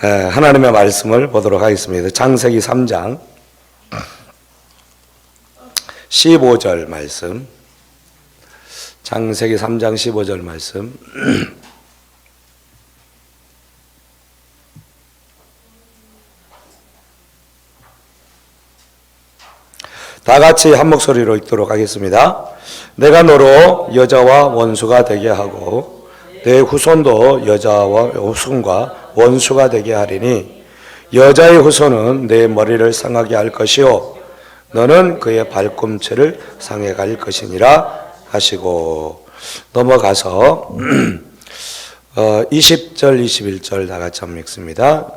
하나님의 말씀을 보도록 하겠습니다. 창세기 3장 15절 말씀. 창세기 3장 15절 말씀. 다 같이 한 목소리로 읽도록 하겠습니다. 내가 너로 여자와 원수가 되게 하고 내 후손도 여자와 후손과 원수가 되게 하리니 여자의 후손은 내 머리를 상하게 할 것이요 너는 그의 발꿈치를 상해 갈 것이니라 하시고, 넘어가서 20절 21절 다 같이 한번 읽습니다.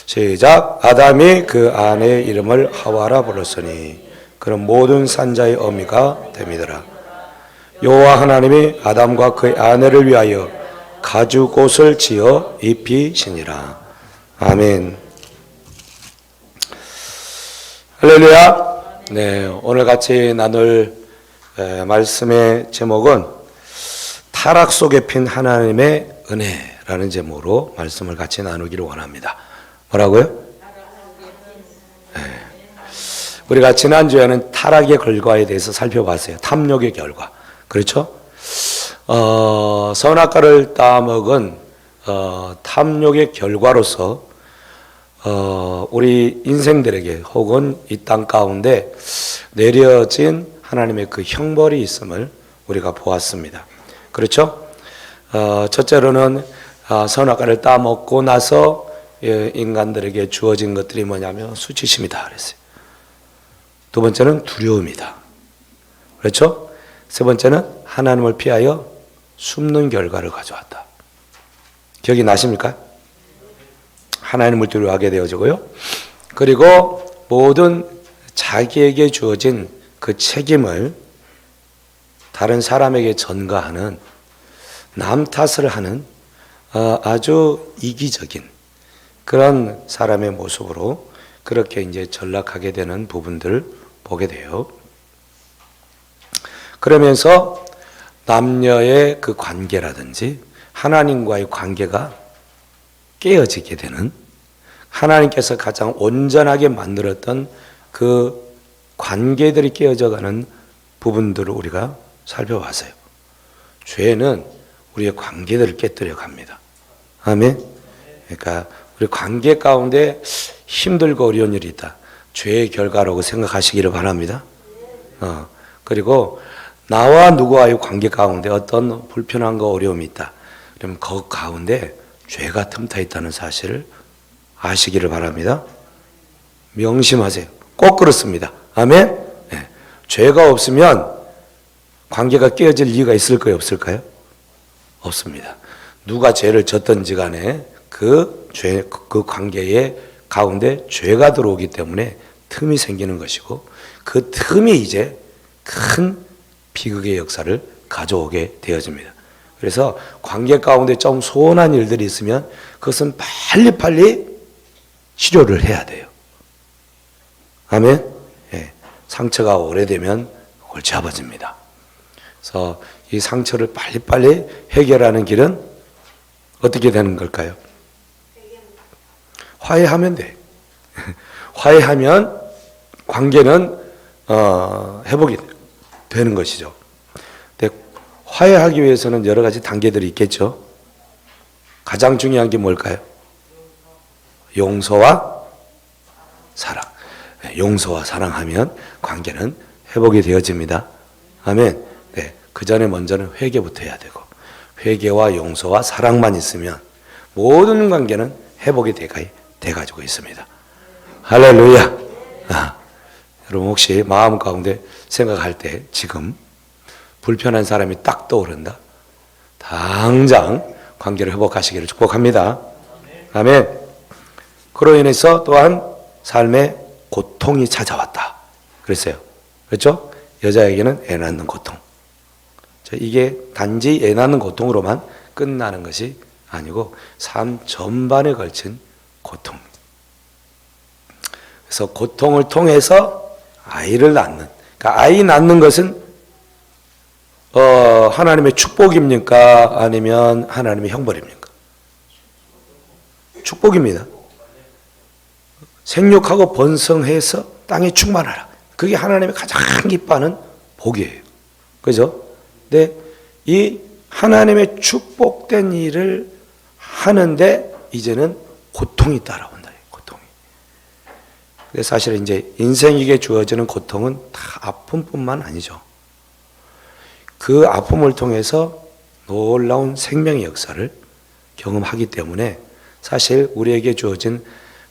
시작. 아담이 그 아내의 이름을 하와라 불렀으니 그런 모든 산자의 어미가 됨이더라. 여호와 하나님이 아담과 그의 아내를 위하여 가죽옷을 지어 입히시니라. 아멘. 할렐루야. 네, 오늘 같이 나눌 말씀의 제목은 타락 속에 핀 하나님의 은혜라는 제목으로 말씀을 같이 나누기를 원합니다. 뭐라고요? 네. 우리가 지난주에는 타락의 결과에 대해서 살펴봤어요. 탐욕의 결과. 그렇죠? 선악과를 따먹은 탐욕의 결과로서 우리 인생들에게 혹은 이 땅 가운데 내려진 하나님의 그 형벌이 있음을 우리가 보았습니다. 그렇죠? 첫째로는 선악과를 따먹고 나서 인간들에게 주어진 것들이 뭐냐면 수치심이다 그랬어요. 두 번째는 두려움이다. 그렇죠? 세 번째는 하나님을 피하여 숨는 결과를 가져왔다. 기억이 나십니까? 하나님을 두려워하게 되어지고요. 그리고 모든 자기에게 주어진 그 책임을 다른 사람에게 전가하는, 남 탓을 하는 아주 이기적인 그런 사람의 모습으로 그렇게 이제 전락하게 되는 부분들을 보게 돼요. 그러면서 남녀의 그 관계라든지 하나님과의 관계가 깨어지게 되는, 하나님께서 가장 온전하게 만들었던 그 관계들이 깨어져가는 부분들을 우리가 살펴봤어요. 죄는 우리의 관계들을 깨뜨려 갑니다. 아멘. 그러니까 우리 관계 가운데 힘들고 어려운 일이 있다. 죄의 결과라고 생각하시기를 바랍니다. 그리고 나와 누구와의 관계 가운데 어떤 불편함과 어려움이 있다. 그러면 그 가운데 죄가 틈타 있다는 사실을 아시기를 바랍니다. 명심하세요. 꼭 그렇습니다. 아멘. 네. 죄가 없으면 관계가 깨어질 이유가 있을까요? 없을까요? 없습니다. 누가 죄를 졌든지 간에 그 관계의 가운데 죄가 들어오기 때문에 틈이 생기는 것이고, 그 틈이 이제 큰 비극의 역사를 가져오게 되어집니다. 그래서 관계 가운데 좀 소원한 일들이 있으면 그것은 빨리빨리 치료를 해야 돼요. 아멘. 예. 상처가 오래되면 골치 아파집니다. 그래서 이 상처를 빨리빨리 해결하는 길은 어떻게 되는 걸까요? 화해하면 돼. 화해하면 관계는 회복이 되는 것이죠. 근데 화해하기 위해서는 여러 가지 단계들이 있겠죠. 가장 중요한 게 뭘까요? 용서와 사랑. 용서와 사랑하면 관계는 회복이 되어집니다. 아멘. 네, 그 전에 먼저는 회개부터 해야 되고, 회개와 용서와 사랑만 있으면 모든 관계는 회복이 돼가지고 있습니다. 할렐루야. 여러분 혹시 마음 가운데 생각할 때 지금 불편한 사람이 딱 떠오른다? 당장 관계를 회복하시기를 축복합니다. 아멘. 그로 인해서 또한 삶에 고통이 찾아왔다 그랬어요. 그렇죠? 여자에게는 애 낳는 고통. 이게 단지 애 낳는 고통으로만 끝나는 것이 아니고 삶 전반에 걸친 고통. 그래서 고통을 통해서 아이를 낳는, 그러니까 아이 낳는 것은 하나님의 축복입니까? 아니면 하나님의 형벌입니까? 축복입니다. 생육하고 번성해서 땅에 충만하라. 그게 하나님의 가장 기뻐하는 복이에요. 그죠? 근데 이 하나님의 축복된 일을 하는데 이제는 고통이 따라온다. 고통이. 근데 사실 이제 인생에게 주어지는 고통은 다 아픔뿐만 아니죠. 그 아픔을 통해서 놀라운 생명의 역사를 경험하기 때문에 사실 우리에게 주어진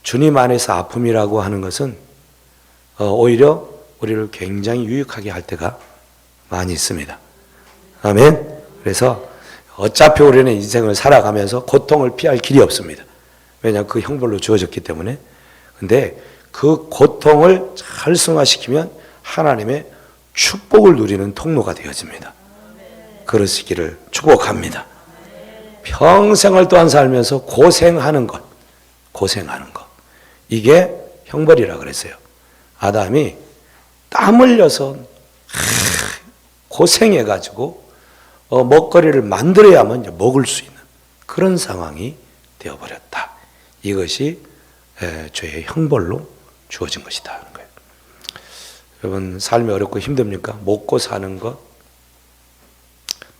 주님 안에서 아픔이라고 하는 것은 오히려 우리를 굉장히 유익하게 할 때가 많이 있습니다. 아멘. 그래서 어차피 우리는 인생을 살아가면서 고통을 피할 길이 없습니다. 왜냐하면 그 형벌로 주어졌기 때문에. 근데 그 고통을 잘 승화시키면 하나님의 축복을 누리는 통로가 되어집니다. 그러시기를 축복합니다. 평생을 또한 살면서 고생하는 것, 이게 형벌이라 그랬어요. 아담이 땀 흘려서 고생해가지고 먹거리를 만들어야만 이제 먹을 수 있는 그런 상황이 되어버렸다. 이것이 죄의 형벌로 주어진 것이다 하는 거예요. 여러분, 삶이 어렵고 힘듭니까? 먹고 사는 것,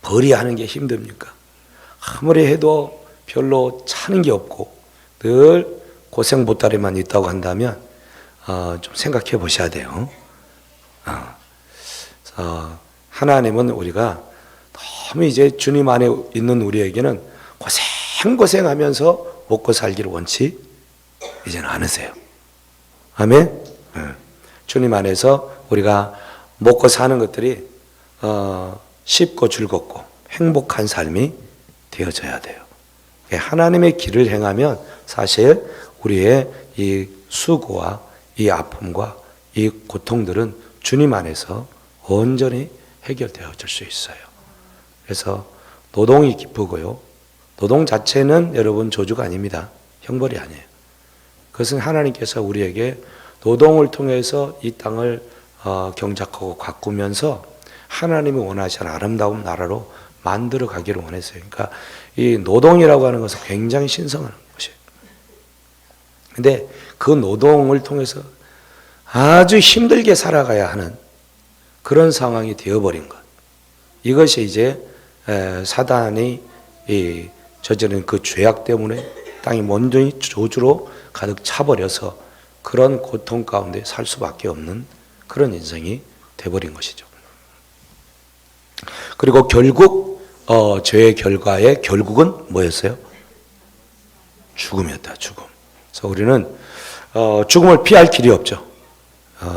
벌이하는 게 힘듭니까? 아무리 해도 별로 차는 게 없고 늘 고생 보따리만 있다고 한다면 좀 생각해 보셔야 돼요. 하나님은 우리가 너무 이제 주님 안에 있는 우리에게는 고생하면서 먹고 살기를 원치 이제는 않으세요. 아멘. 주님 안에서 우리가 먹고 사는 것들이 쉽고 즐겁고 행복한 삶이 되어져야 돼요. 하나님의 길을 행하면 사실 우리의 이 수고와 이 아픔과 이 고통들은 주님 안에서 온전히 해결되어질 수 있어요. 그래서 노동이 기쁘고요. 노동 자체는 여러분 저주가 아닙니다. 형벌이 아니에요. 그것은 하나님께서 우리에게 노동을 통해서 이 땅을 경작하고 가꾸면서 하나님이 원하시는 아름다운 나라로 만들어 가기를 원했어요. 그러니까 이 노동이라고 하는 것은 굉장히 신성한 것이에요. 근데 그 노동을 통해서 아주 힘들게 살아가야 하는 그런 상황이 되어버린 것. 이것이 이제 사단이 저지른 그 죄악 때문에 땅이 온전히 저주로 가득 차버려서 그런 고통 가운데 살 수밖에 없는 그런 인생이 되어버린 것이죠. 그리고 결국 죄의 결과의 결국은 뭐였어요? 죽음이었다. 죽음. 그래서 우리는 죽음을 피할 길이 없죠.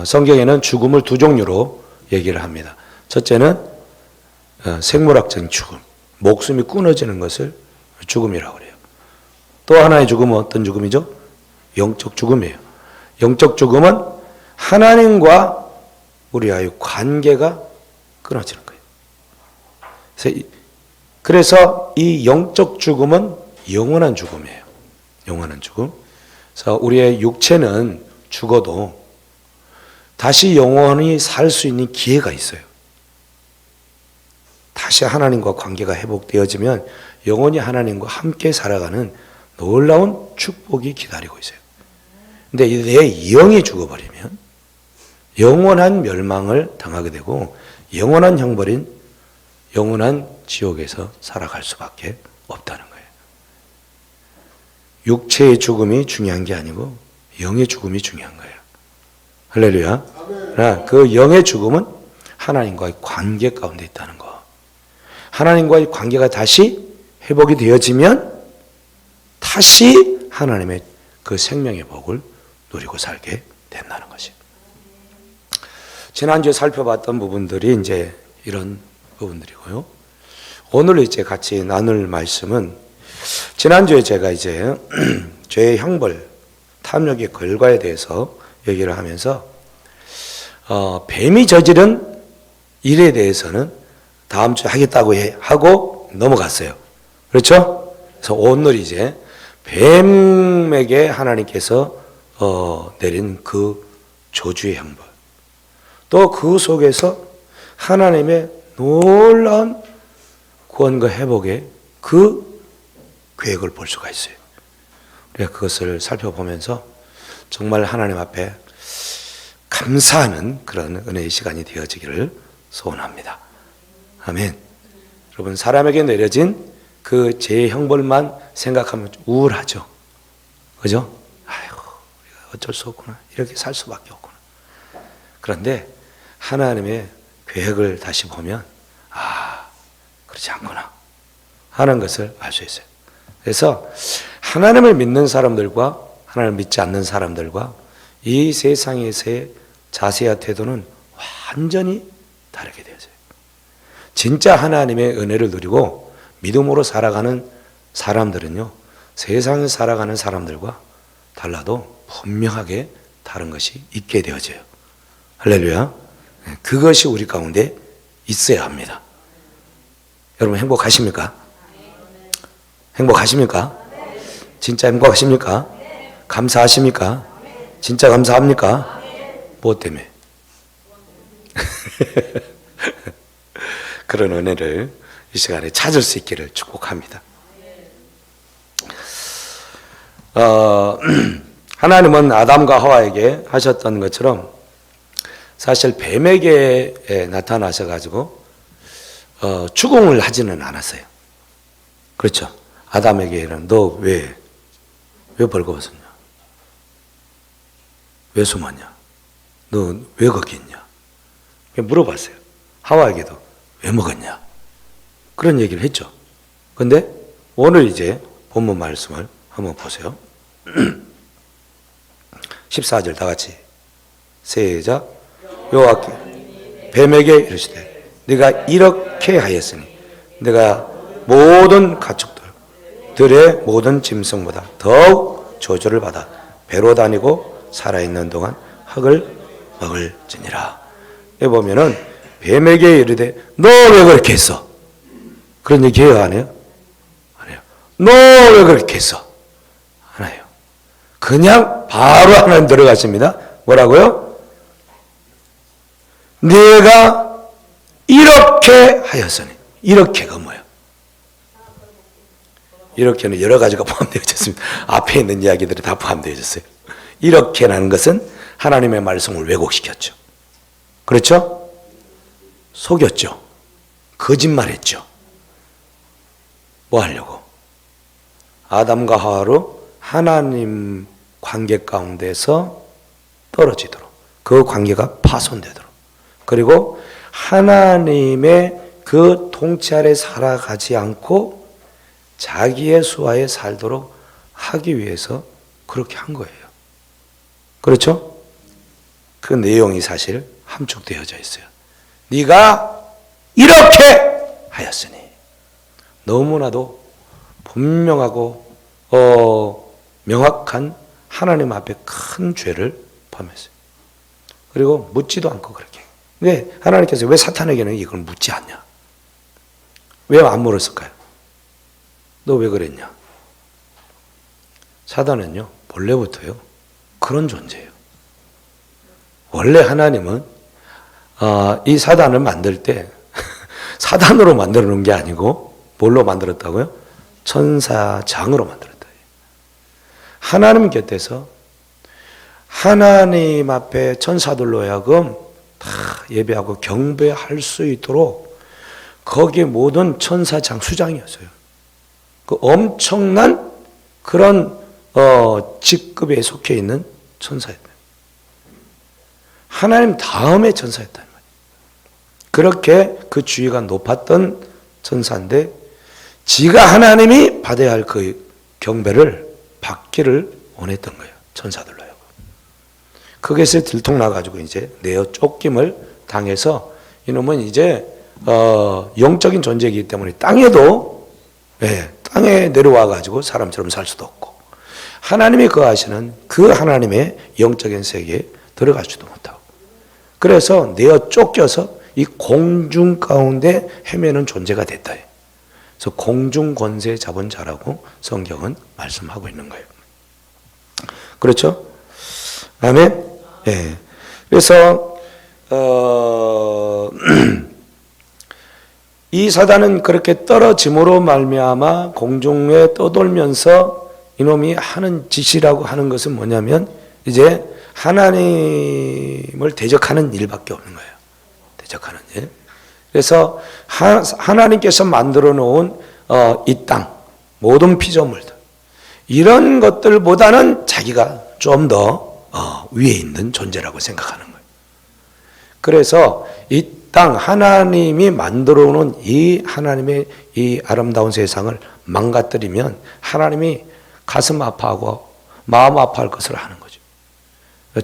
성경에는 죽음을 두 종류로 얘기를 합니다. 첫째는 생물학적인 죽음, 목숨이 끊어지는 것을 죽음이라고 그래요. 또 하나의 죽음은 어떤 죽음이죠? 영적 죽음이에요. 영적 죽음은 하나님과 우리와의 관계가 끊어지는 거예요. 그래서 이 영적 죽음은 영원한 죽음이에요. 영원한 죽음. 그래서 우리의 육체는 죽어도 다시 영원히 살 수 있는 기회가 있어요. 다시 하나님과 관계가 회복되어지면 영원히 하나님과 함께 살아가는 놀라운 축복이 기다리고 있어요. 근데 내 영이 죽어버리면 영원한 멸망을 당하게 되고 영원한 형벌인 영원한 지옥에서 살아갈 수밖에 없다는 거예요. 육체의 죽음이 중요한 게 아니고 영의 죽음이 중요한 거예요. 할렐루야. 그 영의 죽음은 하나님과의 관계 가운데 있다는 거. 하나님과의 관계가 다시 회복이 되어지면 다시 하나님의 그 생명의 복을 누리고 살게 된다는 것이에요. 지난주에 살펴봤던 부분들이 이제 이런 부분들이고요. 오늘 이제 같이 나눌 말씀은 지난주에 제가 이제 죄의 형벌, 탐욕의 결과에 대해서 얘기를 하면서 뱀이 저지른 일에 대해서는 다음 주에 하겠다고 하고 넘어갔어요. 그렇죠? 그래서 오늘 이제 뱀에게 하나님께서 내린 그 저주의 형벌, 또 그 속에서 하나님의 놀라운 구원과 회복의 그 계획을 볼 수가 있어요. 우리가 그것을 살펴보면서 정말 하나님 앞에 감사하는 그런 은혜의 시간이 되어지기를 소원합니다. 아멘. 여러분, 사람에게 내려진 그 죄의 형벌만 생각하면 우울하죠. 그죠? 아이고, 어쩔 수 없구나. 이렇게 살 수밖에 없구나. 그런데 하나님의 계획을 다시 보면 그렇지 않구나 하는 것을 알 수 있어요. 그래서 하나님을 믿는 사람들과 하나님을 믿지 않는 사람들과 이 세상에서의 자세와 태도는 완전히 다르게 되어져요. 진짜 하나님의 은혜를 누리고 믿음으로 살아가는 사람들은요, 세상에 살아가는 사람들과 달라도 분명하게 다른 것이 있게 되어져요. 할렐루야. 그것이 우리 가운데 있어야 합니다. 여러분, 행복하십니까? 행복하십니까? 진짜 행복하십니까? 감사하십니까? 진짜 감사합니까? 무엇 때문에? 그런 은혜를 이 시간에 찾을 수 있기를 축복합니다. 하나님은 아담과 하와에게 하셨던 것처럼 사실 뱀에게 나타나셔가지고 추궁을 하지는 않았어요. 그렇죠? 아담에게는 너 왜 벌거벗었냐? 왜 숨었냐? 너 왜 거기 있냐? 물어봤어요. 하와에게도 왜 먹었냐? 그런 얘기를 했죠. 근데 오늘 이제 본문 말씀을 한번 보세요. 14절 다 같이 시작. 여호와께 뱀에게 이르시되 네가 이렇게 하였으니 내가 모든 가축들의 모든 짐승보다 더욱 저주를 받아 배로 다니고 살아있는 동안 흙을 먹을지니라. 여기 보면은 뱀에게 이르되 너 왜 그렇게 했어? 그런 얘기 해요, 안 해요? 안 해요. 너 왜 그렇게 했어? 안 해요. 그냥 바로 하나님 들어갔습니다. 뭐라고요? 네가 이렇게 하였으니. 이렇게가 뭐예요? 이렇게는 여러 가지가 포함되어 있습니다. 앞에 있는 이야기들이 다 포함되어 있어요. 이렇게라는 것은 하나님의 말씀을 왜곡시켰죠. 그렇죠? 속였죠. 거짓말했죠. 뭐 하려고? 아담과 하와로 하나님 관계 가운데서 떨어지도록, 그 관계가 파손되도록, 그리고 하나님의 그 통치 아래 살아가지 않고 자기의 수하에 살도록 하기 위해서 그렇게 한 거예요. 그렇죠? 그 내용이 사실 함축되어져 있어요. 네가 이렇게 하였으니. 너무나도 분명하고 명확한 하나님 앞에 큰 죄를 범했어요. 그리고 묻지도 않고 그렇게. 왜 하나님께서 왜 사탄에게는 이걸 묻지 않냐? 왜 안 물었을까요? 너 왜 그랬냐? 사단은요, 본래부터요, 그런 존재예요. 원래 하나님은 이 사단을 만들 때 사단으로 만들어 놓은 게 아니고 뭘로 만들었다고요? 천사장으로 만들었다. 하나님 곁에서 하나님 앞에 천사들로 하여금 다 예배하고 경배할 수 있도록 거기에 모든 천사장 수장이었어요. 그 엄청난 그런 직급에 속해 있는 천사였다. 하나님 다음에 천사였다. 그렇게 그 주위가 높았던 천사인데 지가 하나님이 받아야 할 그 경배를 받기를 원했던 거예요. 천사들로 하여금. 그것에 들통나가지고 이제 내어 쫓김을 당해서 이놈은 이제 영적인 존재이기 때문에 땅에도 땅에 내려와가지고 사람처럼 살 수도 없고 하나님이 거하시는 그 하나님의 영적인 세계에 들어갈 수도 못하고 그래서 내어 쫓겨서 이 공중 가운데 헤매는 존재가 됐다. 그래서 공중 권세 잡은 자라고 성경은 말씀하고 있는 거예요. 그렇죠? 아멘. 예. 그래서 이 사단은 그렇게 떨어짐으로 말미암아 공중에 떠돌면서 이놈이 하는 짓이라고 하는 것은 뭐냐면 이제 하나님을 대적하는 일밖에 없는 거예요. 대적하는 일. 그래서 하나님께서 만들어 놓은 이 땅 모든 피조물들 이런 것들보다는 자기가 좀 더 위에 있는 존재라고 생각하는 거예요. 그래서 이 땅 하나님이 만들어 놓은 이 하나님의 이 아름다운 세상을 망가뜨리면 하나님이 가슴 아파하고 마음 아파할 것을 하는 거죠.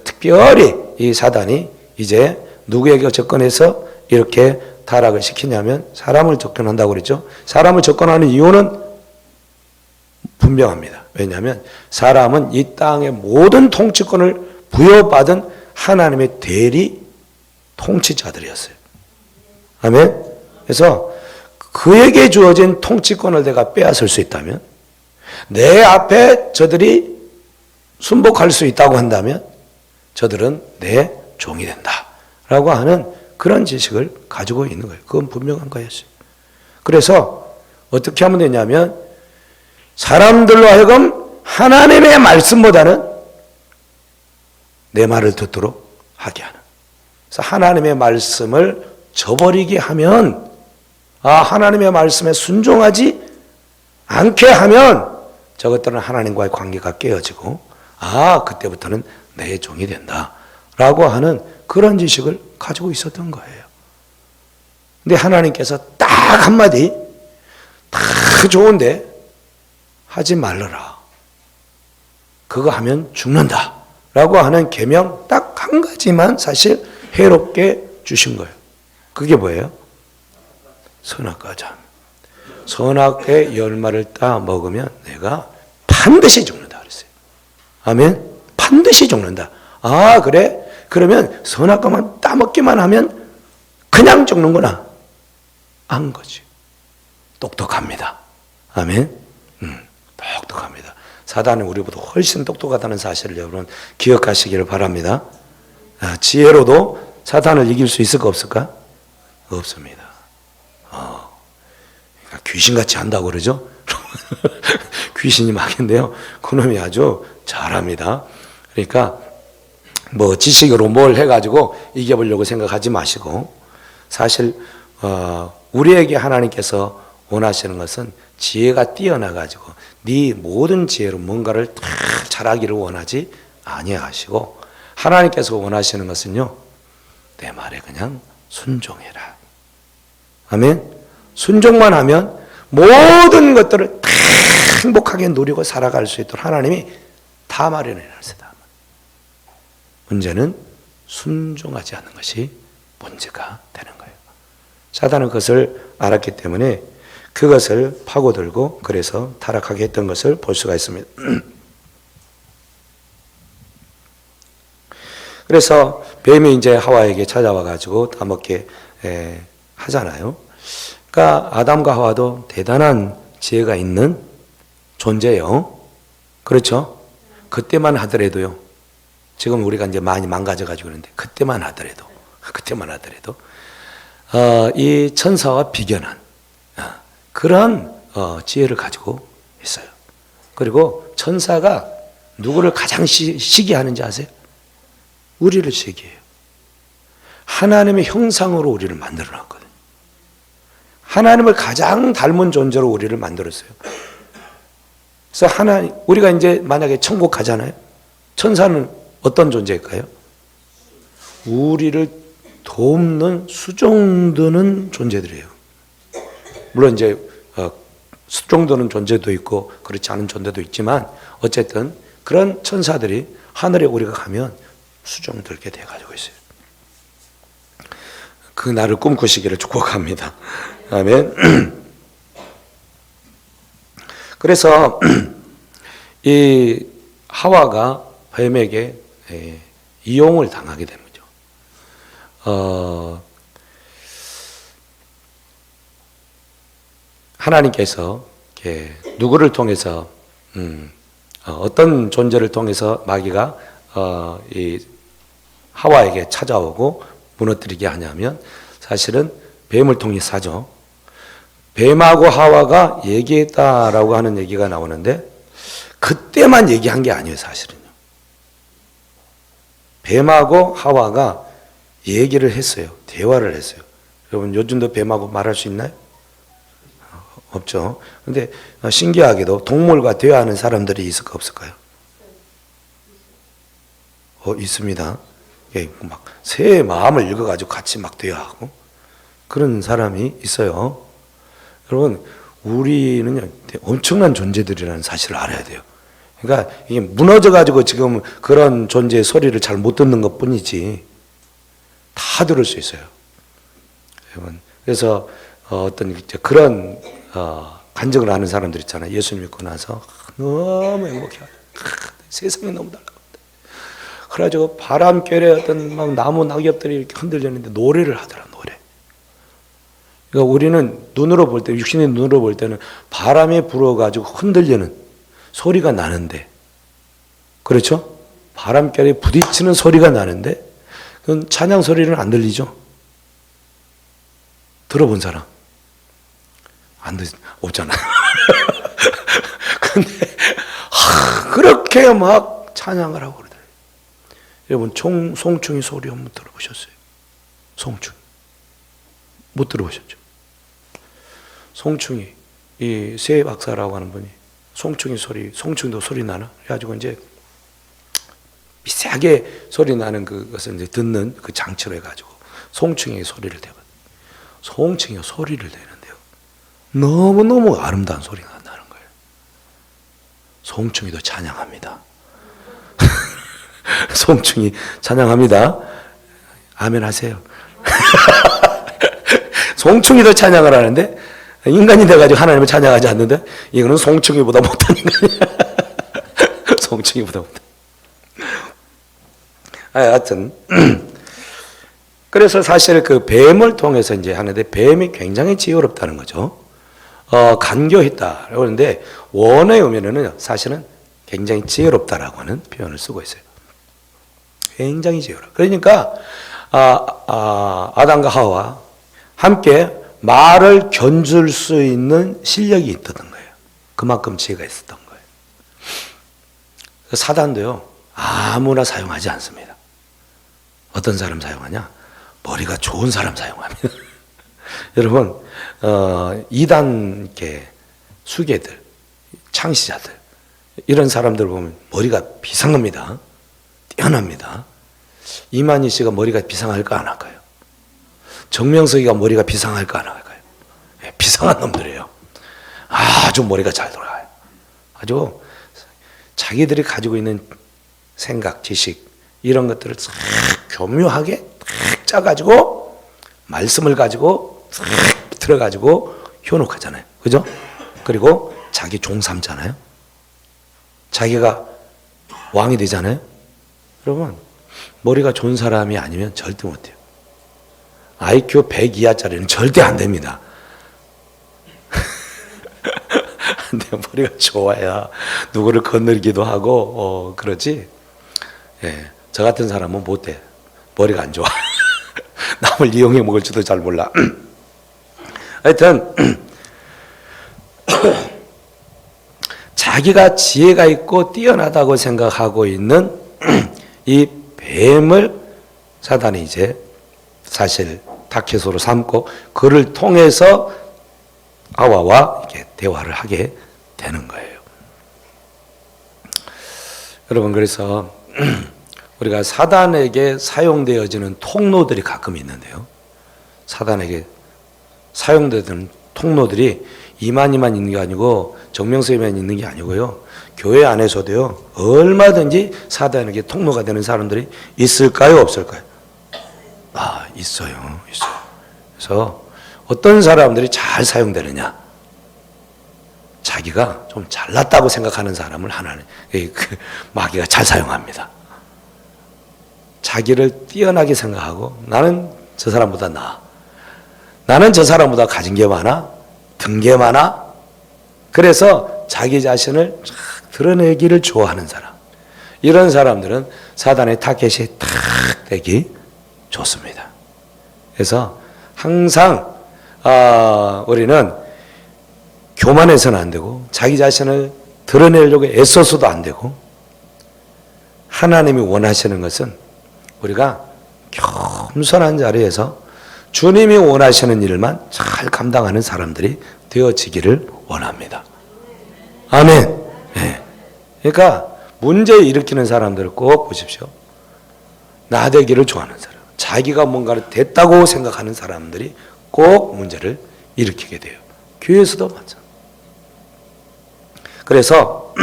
특별히 이 사단이 이제 누구에게 접근해서 이렇게 타락을 시키냐면 사람을 접근한다고 그랬죠. 사람을 접근하는 이유는 분명합니다. 왜냐하면 사람은 이 땅의 모든 통치권을 부여받은 하나님의 대리 통치자들이었어요. 아멘. 그래서 그에게 주어진 통치권을 내가 빼앗을 수 있다면, 내 앞에 저들이 순복할 수 있다고 한다면 저들은 내 종이 된다라고 하는 그런 지식을 가지고 있는 거예요. 그건 분명한 거였어요. 그래서 어떻게 하면 되냐면 사람들로 하여금 하나님의 말씀보다는 내 말을 듣도록 하게 하는. 그래서 하나님의 말씀을 저버리게 하면, 하나님의 말씀에 순종하지 않게 하면 저것들은 하나님과의 관계가 깨어지고 그때부터는 내 종이 된다라고 하는 그런 지식을 가지고 있었던 거예요. 근데 하나님께서 딱 한마디, 다 좋은데 하지 말라라. 그거 하면 죽는다 라고 하는 계명 딱 한 가지만 사실 해롭게 주신 거예요. 그게 뭐예요? 선악과 점. 선악의 열매를 따 먹으면 내가 반드시 죽는다 그랬어요. 아멘. 반드시 죽는다. 그래? 그러면 선악과만 따먹기만 하면 그냥 죽는구나. 안 거지. 똑똑합니다. 아멘. 똑똑합니다. 사단은 우리보다 훨씬 똑똑하다는 사실을 여러분 기억하시기를 바랍니다. 지혜로도 사단을 이길 수 있을까 없을까? 없습니다. 그러니까 귀신같이 한다고 그러죠? 귀신이 막인데요. 그놈이 아주 잘합니다. 그러니까 뭐 지식으로 뭘 해가지고 이겨보려고 생각하지 마시고, 사실 우리에게 하나님께서 원하시는 것은 지혜가 뛰어나가지고 네 모든 지혜로 뭔가를 다 잘하기를 원하지 아니하시고, 하나님께서 원하시는 것은요, 내 말에 그냥 순종해라. 아멘. 순종만 하면 모든 것들을 다 행복하게 누리고 살아갈 수 있도록 하나님이 다 마련해 놨습니다. 문제는 순종하지 않는 것이 문제가 되는 거예요. 사단은 그것을 알았기 때문에 그것을 파고들고 그래서 타락하게 했던 것을 볼 수가 있습니다. 그래서 뱀이 이제 하와에게 찾아와 가지고 따먹게 하잖아요. 그러니까 아담과 하와도 대단한 지혜가 있는 존재예요. 그렇죠? 그때만 하더라도요. 지금 우리가 이제 많이 망가져 가지고 그러는데 그때만 하더라도 이 천사와 비견한 그런 지혜를 가지고 있어요. 그리고 천사가 누구를 가장 시기하는지 아세요? 우리를 시기해요. 하나님의 형상으로 우리를 만들어 놨거든요. 하나님을 가장 닮은 존재로 우리를 만들었어요. 그래서 우리가 이제 만약에 천국 가잖아요. 천사는 어떤 존재일까요? 우리를 돕는 수종드는 존재들이에요. 물론 이제 수종드는 존재도 있고 그렇지 않은 존재도 있지만 어쨌든 그런 천사들이 하늘에 우리가 가면 수종들게 돼가지고 있어요. 그 날을 꿈꾸시기를 축복합니다. 아멘. 그래서 이 하와가 뱀에게 이용을 당하게 된 거죠. 하나님께서 누구를 통해서 어떤 존재를 통해서 마귀가 이 하와에게 찾아오고 무너뜨리게 하냐면 사실은 뱀을 통해서 하죠. 뱀하고 하와가 얘기했다라고 하는 얘기가 나오는데 그때만 얘기한 게 아니에요. 사실은요. 뱀하고 하와가 얘기를 했어요. 대화를 했어요. 여러분 요즘도 뱀하고 말할 수 있나요? 없죠. 근데 신기하게도 동물과 대화하는 사람들이 있을까 없을까요? 있습니다. 예, 막 새의 마음을 읽어가지고 같이 막 대화하고 그런 사람이 있어요. 여러분 우리는요 엄청난 존재들이라는 사실을 알아야 돼요. 그러니까 이게 무너져가지고 지금 그런 존재의 소리를 잘 못 듣는 것 뿐이지 다 들을 수 있어요. 여러분 그래서 어떤 그런 간증을 하는 사람들 있잖아요. 예수 믿고 나서 너무 행복해요. 세상이 너무 달라. 그래가지고 바람결에 어떤 막 나무 낙엽들이 이렇게 흔들리는데 노래를 하더라, 노래. 그러니까 우리는 눈으로 볼 때, 육신의 눈으로 볼 때는 바람에 불어가지고 흔들리는 소리가 나는데, 그렇죠? 바람결에 부딪히는 소리가 나는데, 그건 찬양 소리는 안 들리죠? 들어본 사람? 없잖아요. 근데, 그렇게 막 찬양을 하고 그러더라고요. 여러분, 송충이 소리 한번 들어보셨어요? 송충이. 못 들어보셨죠? 송충이, 이 새 박사라고 하는 분이 송충이도 소리 나나? 그래가지고 이제 비슷하게 소리 나는 그것을 이제 듣는 그 장치로 해가지고 송충이의 소리를 대거든요. 송충이가 소리를 내는데요. 너무너무 아름다운 소리가 나는 거예요. 송충이도 찬양합니다. 송충이 찬양합니다. 아멘 하세요. 송충이도 찬양을 하는데 인간이 돼가지고 하나님을 찬양하지 않는데 이거는 송충이보다 못한 인간이야. 송충이보다 못한. 하여튼 그래서 사실 그 뱀을 통해서 이제 하는데 뱀이 굉장히 지혜롭다는 거죠. 간교했다 그러는데 원어의 의미는 사실은 굉장히 지혜롭다라고 하는 표현을 쓰고 있어요. 굉장히 지혜롭다. 그러니까 아담과 하와 함께 말을 견줄 수 있는 실력이 있었던 거예요. 그만큼 지혜가 있었던 거예요. 사단도요 아무나 사용하지 않습니다. 어떤 사람 사용하냐? 머리가 좋은 사람 사용합니다. 여러분 이단계 수계들, 창시자들 이런 사람들 보면 머리가 비상합니다. 뛰어납니다. 이만희 씨가 머리가 비상할까 안 할까요? 정명석이가 머리가 비상할까 안 할까요? 네, 비상한 놈들이에요. 아주 머리가 잘 돌아가요. 아주 자기들이 가지고 있는 생각, 지식 이런 것들을 싹 교묘하게 싹 짜가지고 말씀을 가지고 싹 들어가지고 효록하잖아요. 그죠? 그리고 자기 종 삼잖아요. 자기가 왕이 되잖아요. 여러분 머리가 좋은 사람이 아니면 절대 못해요. IQ 100 이하짜리는 절대 안 됩니다. 근데 머리가 좋아야 누구를 건들기도 하고 그러지. 예, 저 같은 사람은 못해. 머리가 안 좋아. 남을 이용해 먹을 줄도 잘 몰라. 하여튼 자기가 지혜가 있고 뛰어나다고 생각하고 있는 이 뱀을 사단이 이제 사실 타켓으로 삼고 그를 통해서 하와와 이렇게 대화를 하게 되는 거예요. 여러분 그래서 우리가 사단에게 사용되어지는 통로들이 가끔 있는데요. 사단에게 사용되는 통로들이 이만희만 있는 게 아니고 정명석이만 있는 게 아니고요. 교회 안에서도요. 얼마든지 사단에게 통로가 되는 사람들이 있을까요? 없을까요? 있어요. 그래서 어떤 사람들이 잘 사용되느냐? 자기가 좀 잘났다고 생각하는 사람을 하나는 마귀가 잘 사용합니다. 자기를 뛰어나게 생각하고 나는 저 사람보다 나아. 나는 저 사람보다 가진 게 많아. 든 게 많아. 그래서 자기 자신을 드러내기를 좋아하는 사람. 이런 사람들은 사단의 타겟이 탁 되기 좋습니다. 그래서 항상 우리는 교만해서는 안 되고 자기 자신을 드러내려고 애써서도 안 되고 하나님이 원하시는 것은 우리가 겸손한 자리에서 주님이 원하시는 일만 잘 감당하는 사람들이 되어지기를 원합니다. 아멘. 네. 그러니까 문제 일으키는 사람들을 꼭 보십시오. 나대기를 좋아하는 사람, 자기가 뭔가를 됐다고 생각하는 사람들이 꼭 문제를 일으키게 돼요. 교회에서도 마찬가지. 그래서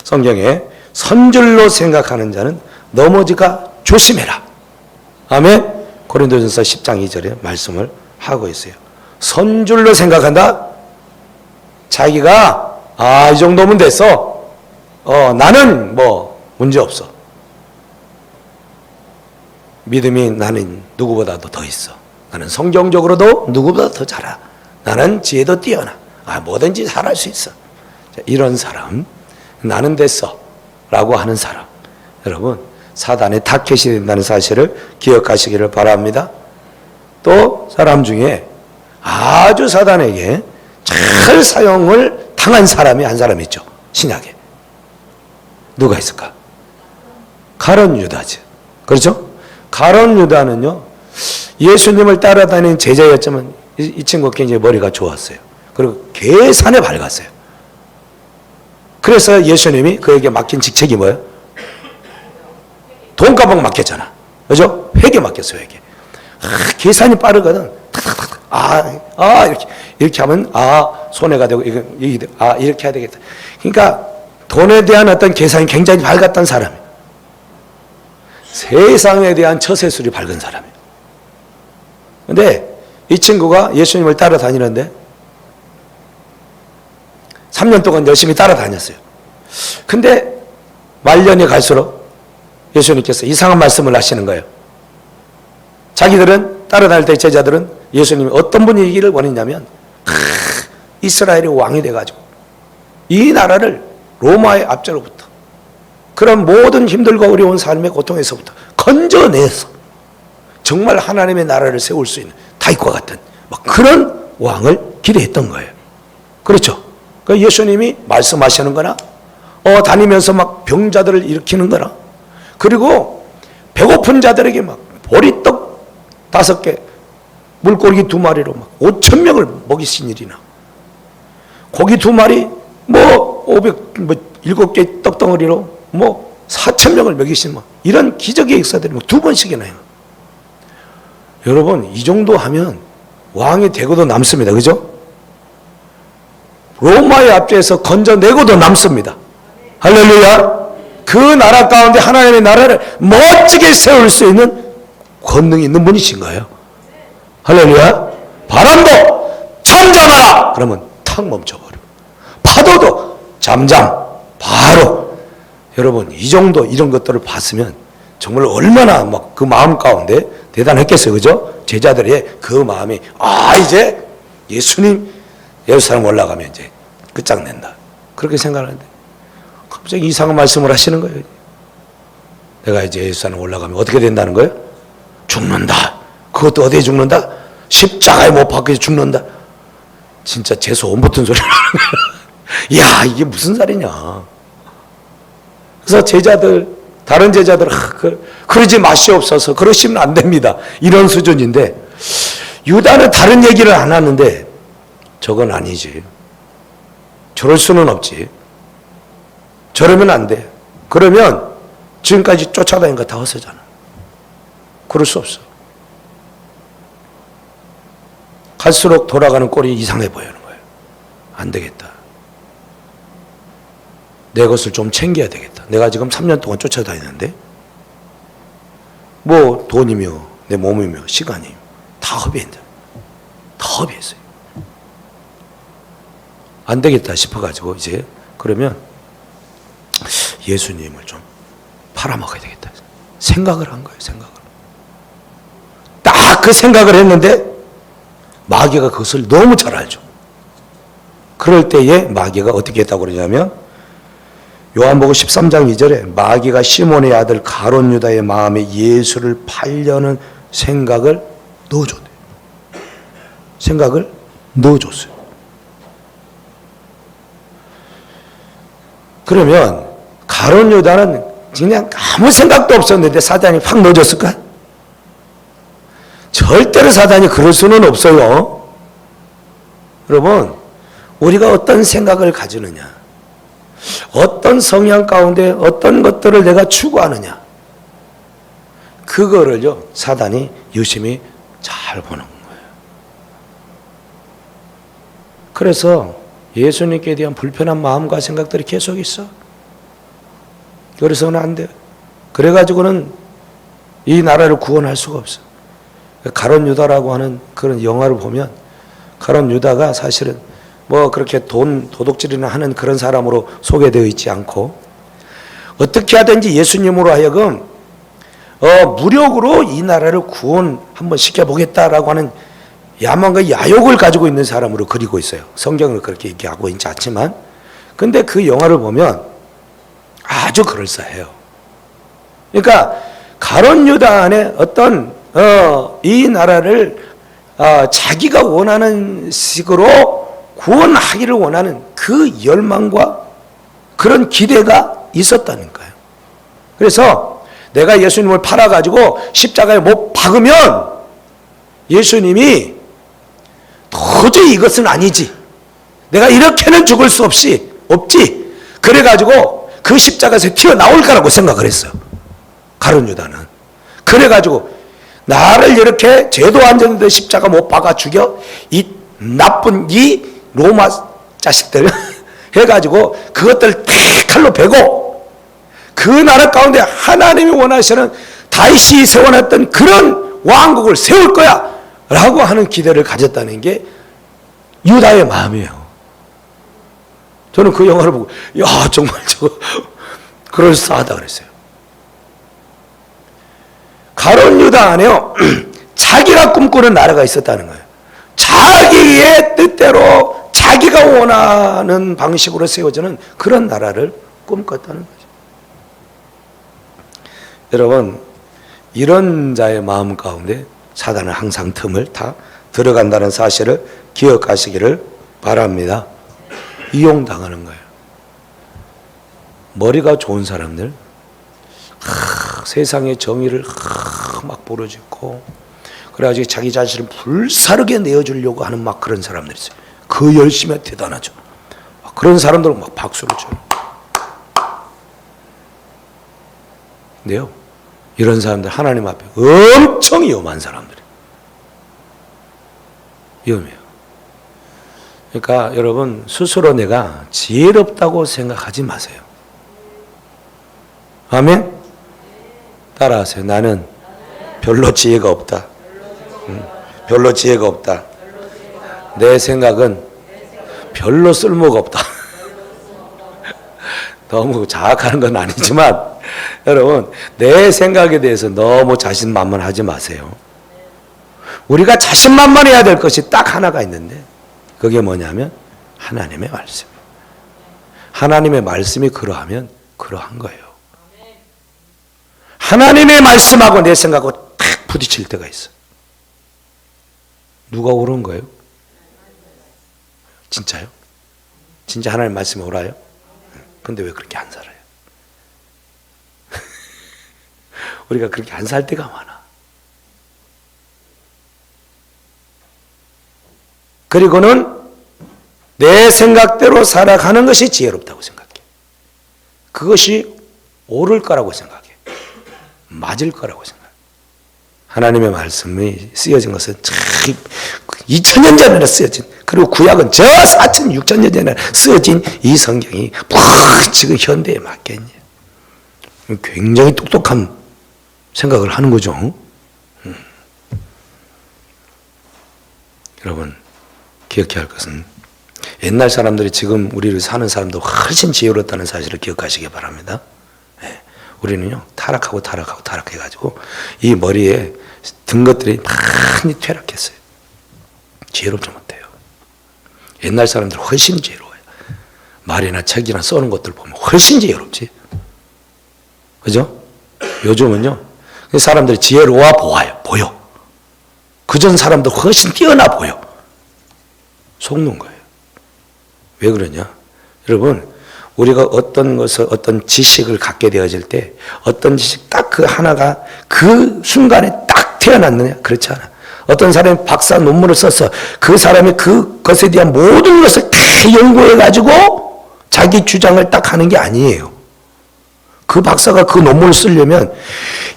성경에 선줄로 생각하는 자는 넘어지가 조심해라. 아멘. 고린도전서 10장 2절에 말씀을 하고 있어요. 선줄로 생각한다. 자기가 이 정도면 됐어. 나는 뭐 문제 없어. 믿음이 나는 누구보다도 더 있어. 나는 성경적으로도 누구보다 더 잘 알아. 나는 지혜도 뛰어나. 뭐든지 잘할 수 있어. 이런 사람, 나는 됐어 라고 하는 사람, 여러분 사단의 타켓이 된다는 사실을 기억하시기를 바랍니다. 또 사람 중에 아주 사단에게 잘 사용을 당한 사람이 한 사람 있죠. 신약에 누가 있을까? 가룟 유다지. 그렇죠? 가룟 유다는요, 예수님을 따라다니는 제자였지만 이 친구가 굉장히 머리가 좋았어요. 그리고 계산에 밝았어요. 그래서 예수님이 그에게 맡긴 직책이 뭐예요? 돈가방 맡겼잖아. 그죠? 회계 맡겼어요, 회계. 계산이 빠르거든. 이렇게 하면, 손해가 되고, 이렇게 해야 되겠다. 그러니까, 돈에 대한 어떤 계산이 굉장히 밝았던 사람이에요. 세상에 대한 처세술이 밝은 사람이에요. 근데, 이 친구가 예수님을 따라다니는데, 3년 동안 열심히 따라다녔어요. 근데, 말년이 갈수록, 예수님께서 이상한 말씀을 하시는 거예요. 자기들은 따라다닐 때 제자들은 예수님이 어떤 분이기를 원했냐면 이스라엘이 왕이 돼가지고 이 나라를 로마의 압제로부터 그런 모든 힘들고 어려운 삶의 고통에서부터 건져내서 정말 하나님의 나라를 세울 수 있는 다윗과 같은 그런 왕을 기대했던 거예요. 그렇죠? 그러니까 예수님이 말씀하시는 거나 다니면서 막 병자들을 일으키는 거나 그리고 배고픈 자들에게 막 보리떡 5개, 물고기 2마리로 막 5,000명을 먹이신 일이나, 고기 2마리, 7개 떡덩어리로 4,000명을 먹이신 이런 기적의 역사들이 2번씩이나 해요. 여러분, 이 정도 하면 왕이 되고도 남습니다. 그죠? 로마의 압제에서 건져내고도 남습니다. 할렐루야! 그 나라 가운데 하나님의 나라를 멋지게 세울 수 있는 권능이 있는 분이신 거예요. 할렐루야. 바람도 잠잠하라 그러면 탁 멈춰버려. 파도도 잠잠 바로. 여러분, 이 정도 이런 것들을 봤으면 정말 얼마나 그 마음 가운데 대단했겠어요. 그죠? 제자들의 그 마음이 이제 예수님 예루살렘 올라가면 이제 끝장낸다 그렇게 생각하는데 갑자기 이상한 말씀을 하시는 거예요. 내가 이제 예루살렘 올라가면 어떻게 된다는 거예요? 죽는다. 그것도 어디에 죽는다? 십자가에 못 박혀서 죽는다. 진짜 재수 온 붙은 소리 하는 거야. 야, 이게 무슨 살이냐. 그래서 제자들, 다른 제자들, 그러지 마시옵소서. 그러시면 안 됩니다. 이런 수준인데, 유다는 다른 얘기를 안 하는데, 저건 아니지. 저럴 수는 없지. 저러면 안 돼. 그러면 지금까지 쫓아다닌 거 다 헛소잖아. 그럴 수 없어. 갈수록 돌아가는 꼴이 이상해 보이는 거예요. 안 되겠다. 내 것을 좀 챙겨야 되겠다. 내가 지금 3년 동안 쫓아다니는데 돈이며 내 몸이며 시간이 다 허비했다. 다 허비했어요. 안 되겠다 싶어가지고 이제 그러면 예수님을 좀 팔아먹어야 되겠다 생각을 한 거예요. 생각을 딱 그 생각을 했는데 마귀가 그것을 너무 잘 알죠. 그럴 때에 마귀가 어떻게 했다고 그러냐면 요한복음 13장 2절에 마귀가 시몬의 아들 가룟 유다의 마음에 예수를 팔려는 생각을 넣어줬대요. 생각을 넣어줬어요. 그러면 가룟 유다는 그냥 아무 생각도 없었는데 사단이 확 넣어줬을까? 절대로 사단이 그럴 수는 없어요. 여러분, 우리가 어떤 생각을 가지느냐, 어떤 성향 가운데 어떤 것들을 내가 추구하느냐, 그거를요 사단이 유심히 잘 보는 거예요. 그래서 예수님께 대한 불편한 마음과 생각들이 계속 있어. 그래서는 안 돼. 그래가지고는 이 나라를 구원할 수가 없어. 가룟 유다라고 하는 그런 영화를 보면 가룟 유다가 사실은 뭐 그렇게 도둑질이나 하는 그런 사람으로 소개되어 있지 않고, 어떻게 하든지 예수님으로 하여금 무력으로 이 나라를 구원 한번 시켜보겠다라고 하는 야망과 야욕을 가지고 있는 사람으로 그리고 있어요. 성경을 그렇게 얘기하고 있지 않지만, 근데 그 영화를 보면 아주 그럴싸해요. 그러니까 가룟 유다 안에 어떤 이 나라를 자기가 원하는 식으로 구원하기를 원하는 그 열망과 그런 기대가 있었다는 거예요. 그래서 내가 예수님을 팔아가지고 십자가에 못 박으면 예수님이 도저히 이것은 아니지, 내가 이렇게는 죽을 수 없지, 그래가지고 그 십자가에서 튀어나올 거라고 생각을 했어요, 가룟 유다는. 그래가지고 나를 이렇게 죄도 안 졌는데 십자가 못 박아 죽여, 이 나쁜 이 로마 자식들 해가지고 그것들 다 칼로 베고 그 나라 가운데 하나님이 원하시는 다윗이 세워놨던 그런 왕국을 세울 거야 라고 하는 기대를 가졌다는 게 유다의 마음이에요. 저는 그 영화를 보고 야 정말 저거 그럴싸하다 그랬어요. 가룟 유다 안에요 자기가 꿈꾸는 나라가 있었다는 거예요. 자기의 뜻대로 자기가 원하는 방식으로 세워지는 그런 나라를 꿈꿨다는 거죠. 여러분, 이런 자의 마음 가운데 사단은 항상 틈을 다 들어간다는 사실을 기억하시기를 바랍니다. 이용당하는 거예요. 머리가 좋은 사람들, 세상의 정의를 막 부르짖고 그래가지고 자기 자신을 불사르게 내어주려고 하는 막 그런 사람들이 있어요. 그 열심이 대단하죠. 그런 사람들은 막 박수를 쳐요. 근데요, 이런 사람들 하나님 앞에 엄청 위험한 사람들이에요. 위험해요. 그러니까 여러분, 스스로 내가 지혜롭다고 생각하지 마세요. 아멘? 따라하세요. 나는 별로 지혜가 없다. 별로 지혜가 없다. 내 생각은 별로 쓸모가 없다. 너무 자학하는 건 아니지만 여러분, 내 생각에 대해서 너무 자신만만하지 마세요. 우리가 자신만만해야 될 것이 딱 하나가 있는데 그게 뭐냐면 하나님의 말씀. 하나님의 말씀이 그러하면 그러한 거예요. 하나님의 말씀하고 내 생각하고 딱 부딪힐 때가 있어. 누가 옳은 거예요? 진짜요? 진짜 하나님 말씀이 옳아요? 근데 왜 그렇게 안 살아요? 우리가 그렇게 안 살 때가 많아. 그리고는 내 생각대로 살아가는 것이 지혜롭다고 생각해. 그것이 옳을 거라고 생각해. 맞을 거라고 생각해. 하나님의 말씀이 쓰여진 것은 2000년 전에 쓰여진, 그리고 구약은 저 4000, 6000년 전에 쓰여진 이 성경이 지금 현대에 맞겠냐. 굉장히 똑똑한 생각을 하는 거죠. 여러분, 기억해야 할 것은 옛날 사람들이 지금 우리를 사는 사람도 훨씬 지혜롭다는 사실을 기억하시기 바랍니다. 네. 우리는요, 타락해가지고 이 머리에 든 것들이 많이 퇴락했어요. 지혜롭지 못해요. 옛날 사람들은 훨씬 지혜로워요. 말이나 책이나 써는 것들 보면 훨씬 지혜롭지. 그죠? 요즘은요, 사람들이 지혜로워 보여. 그전 사람들 훨씬 뛰어나 보여. 속는 거예요. 왜 그러냐? 여러분, 우리가 어떤 것을, 어떤 지식을 갖게 되어질 때 어떤 지식 딱 그 하나가 그 순간에 딱 태어났느냐? 그렇지 않아. 어떤 사람이 박사 논문을 썼어. 그 사람이 그것에 대한 모든 것을 다 연구해가지고 자기 주장을 딱 하는 게 아니에요. 그 박사가 그 논문을 쓰려면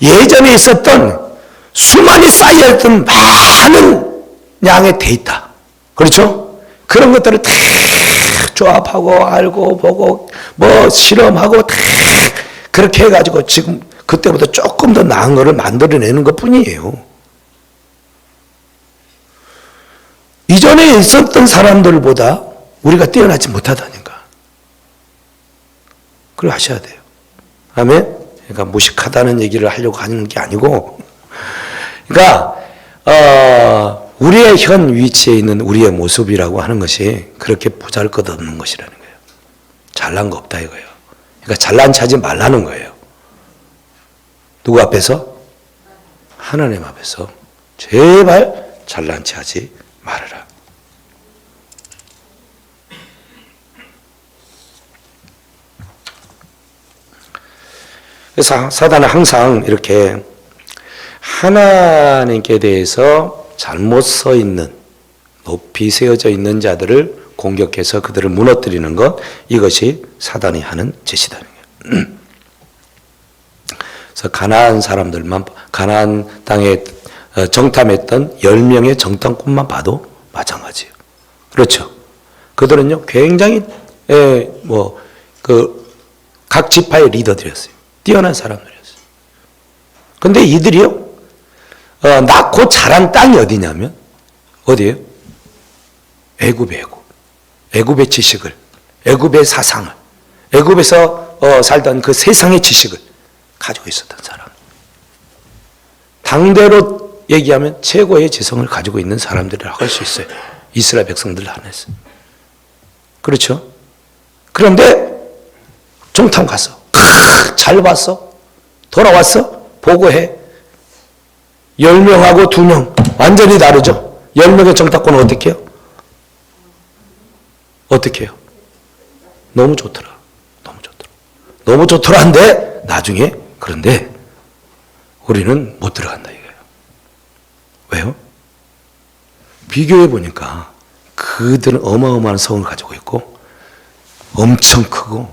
예전에 있었던 수많이 쌓여있던 많은 양의 데이터, 그렇죠? 그런 것들을 다 조합하고 알고 보고 뭐 실험하고 다 그렇게 해가지고 지금 그때보다 조금 더 나은 거를 만들어내는 것 뿐이에요. 이전에 있었던 사람들보다 우리가 뛰어나지 못하다니까. 그걸 아셔야 돼요. 아멘? 그러니까 무식하다는 얘기를 하려고 하는 게 아니고, 그러니까 우리의 현 위치에 있는 우리의 모습이라고 하는 것이 그렇게 보잘것없는 것이라는 거예요. 잘난 거 없다 이거예요. 그러니까 잘난 체하지 말라는 거예요. 누구 앞에서? 하나님 앞에서 제발 잘난 체하지 말아라. 그래서 사단은 항상 이렇게 하나님께 대해서 잘못 서 있는, 높이 세워져 있는 자들을 공격해서 그들을 무너뜨리는 것, 이것이 사단이 하는 짓이다. 그래서 가나안 사람들만, 가나안 땅에 정탐했던 10명의 정탐꾼만 봐도 마찬가지예요. 그렇죠. 그들은요, 굉장히, 각 지파의 리더들이었어요. 뛰어난 사람들이었어요. 근데 이들이요, 낳고 자란 땅이 어디냐면, 어디예요? 애굽의 애굽. 애굽의 지식을, 애굽의 사상을, 애굽에서 살던 그 세상의 지식을 가지고 있었던 사람. 당대로 얘기하면 최고의 지성을 가지고 있는 사람들이라고 할 수 있어요. 이스라엘 백성들 안에서. 그렇죠? 그런데 정탐 갔어. 잘 봤어. 돌아왔어. 보고해. 10명하고 2명. 완전히 다르죠? 10명의 정탐꾼은 어떻게 해요? 어떻게 해요? 너무 좋더라. 너무 좋더라. 너무 좋더라인데 나중에 그런데 우리는 못 들어간다 이거예요. 왜요? 비교해 보니까 그들은 어마어마한 성을 가지고 있고 엄청 크고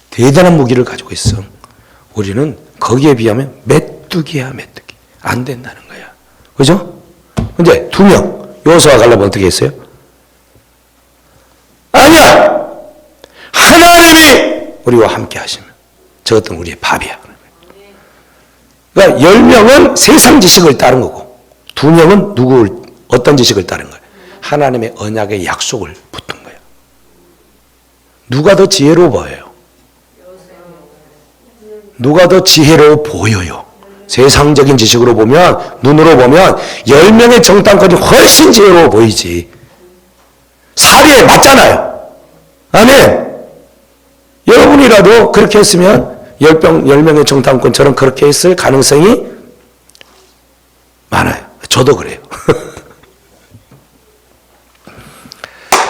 대단한 무기를 가지고 있어. 우리는 거기에 비하면 메뚜기야 메뚜기. 안 된다는 거야. 그죠? 근데 2명 여호수아와 갈렙은 어떻게 했어요? 아니야! 하나님이 우리와 함께 하시면 저것들은 우리의 밥이야. 그러니까 10명은 세상 지식을 따른 거고 2명은 어떤 지식을 따른 거예요? 하나님의 언약의 약속을 붙은 거예요. 누가 더 지혜로워 보여요? 누가 더 지혜로워 보여요? 세상적인 지식으로 보면, 눈으로 보면 10명의 정탐꾼이 훨씬 지혜로워 보이지. 사리에 맞잖아요. 아멘. 여러분이라도 그렇게 했으면 10명의 정탐꾼처럼 그렇게 했을 가능성이 많아요. 저도 그래요.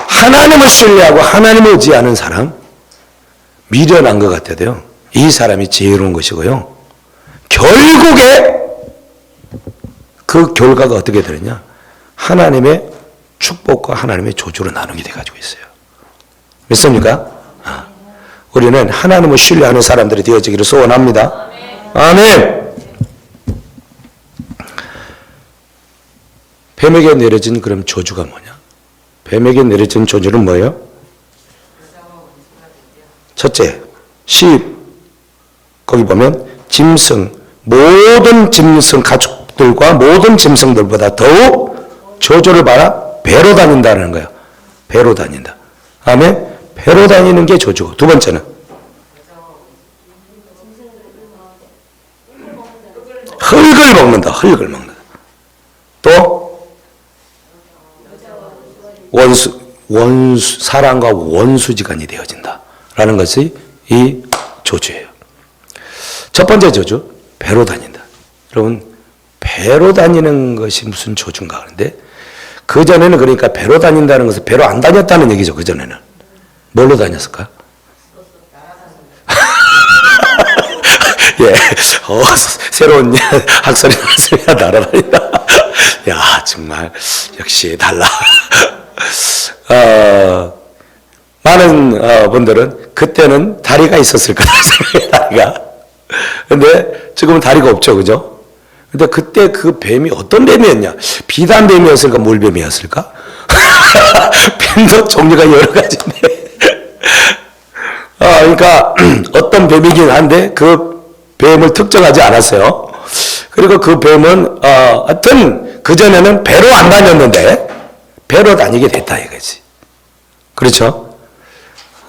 하나님을 신뢰하고 하나님을 의지하는 사람, 미련한 것 같아도요, 이 사람이 지혜로운 것이고요. 결국에 그 결과가 어떻게 되느냐? 하나님의 축복과 하나님의 저주로 나누게 돼가지고 있어요. 믿습니까? 우리는 하나님을 신뢰하는 사람들이 되어지기를 소원합니다. 아멘. 뱀에게 내려진 그럼 저주가 뭐냐? 뱀에게 내려진 저주는 뭐예요? 첫째, 거기 보면 짐승, 모든 짐승 가축들과 모든 짐승들보다 더욱 저주를 받아 배로 다닌다는 거예요. 배로 다닌다. 아멘. 배로 다니는 게 저주고, 두 번째는 흙을 먹는다. 흙을 먹는다. 또 사람과 원수지간이 되어진다 라는 것이 이 저주예요. 첫 번째 저주, 배로 다닌다. 여러분, 배로 다니는 것이 무슨 저주인가 하는데, 그전에는 그러니까 배로 다닌다는 것은 배로 안 다녔다는 얘기죠. 그전에는 뭘로 다녔을까? 예, 새로운 학설이 나왔습니다. 날아다닌다. 야, 정말 역시 달라. 많은 분들은 그때는 다리가 있었을 거다 생각해요. 다리가. 근데 지금은 다리가 없죠, 그죠? 근데 그때 그 뱀이 어떤 뱀이었냐? 비단 뱀이었을까, 물뱀이었을까? 뱀도 종류가 여러 가지인데. 그러니까 어떤 뱀이긴 한데 그 뱀을 특정하지 않았어요. 그리고 그 뱀은 하여튼 그전에는 배로 안 다녔는데 배로 다니게 됐다 이거지. 그렇죠?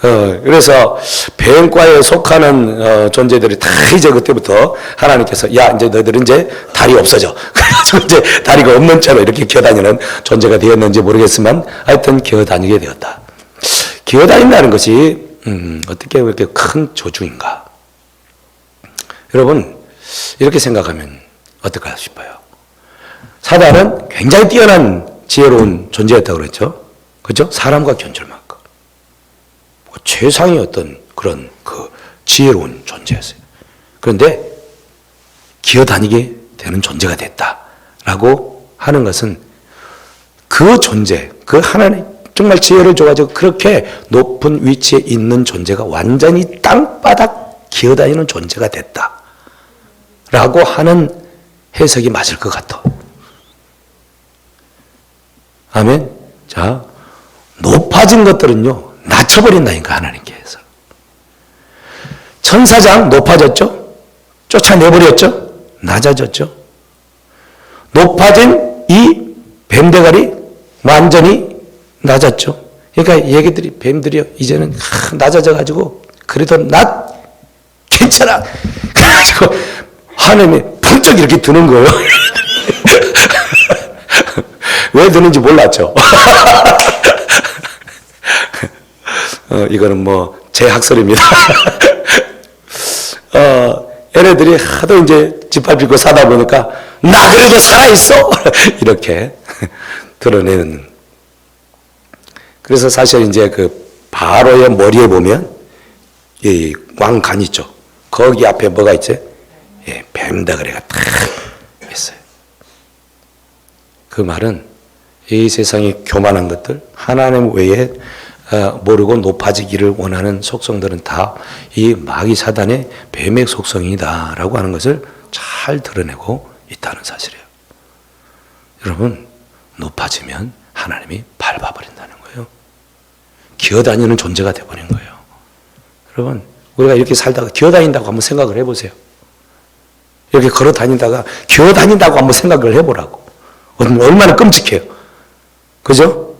그래서 뱀과에 속하는 존재들이 다 이제 그때부터 하나님께서 야 이제 너희들은 이제 다리 없어져. 그래가지고 이제 다리가 없는 채로 이렇게 기어다니는 존재가 되었는지 모르겠지만 하여튼 기어다니게 되었다. 기어다닌다는 것이 어떻게 그렇게 큰 저주인가? 여러분 이렇게 생각하면 어떨까 싶어요. 사단은 굉장히 뛰어난 지혜로운 존재였다고 그랬죠. 그렇죠? 사람과 견줄 만큼 최상의 어떤 그런 그 지혜로운 존재였어요. 그런데 기어다니게 되는 존재가 됐다라고 하는 것은 그 존재, 그 하나님 정말 지혜를 줘가지고 그렇게 높은 위치에 있는 존재가 완전히 땅바닥 기어다니는 존재가 됐다라고 하는 해석이 맞을 것 같아. 아멘. 자, 높아진 것들은요 낮춰버린다니까 하나님께서. 천사장 높아졌죠? 쫓아내버렸죠? 낮아졌죠? 높아진 이 뱀대가리 완전히 낮았죠? 그러니까 얘기들이 뱀들이요 이제는 낮아져가지고 그래도 괜찮아 그래가지고 하나님이 펑쩍 이렇게 드는 거예요. 왜 드는지 몰랐죠? 이거는 뭐 제 학설입니다. 얘네들이 하도 이제 짓밟히고 사다 보니까 나 그래도 살아있어 이렇게 드러내는. 그래서 사실 이제 그 바로의 머리에 보면 이 왕관 있죠. 거기 앞에 뭐가 있지? 예, 뱀다그리가 탁 있어요. 그 말은 이 세상의 교만한 것들 하나님 외에 모르고 높아지기를 원하는 속성들은 다 이 마귀 사단의 뱀의 속성이다라고 하는 것을 잘 드러내고 있다는 사실이에요. 여러분 높아지면 하나님이 밟아버린다는 거예요. 기어다니는 존재가 되어버린 거예요. 여러분 우리가 이렇게 살다가 기어다닌다고 한번 생각을 해보세요. 이렇게 걸어다니다가 기어다닌다고 한번 생각을 해보라고. 얼마나 끔찍해요. 그죠?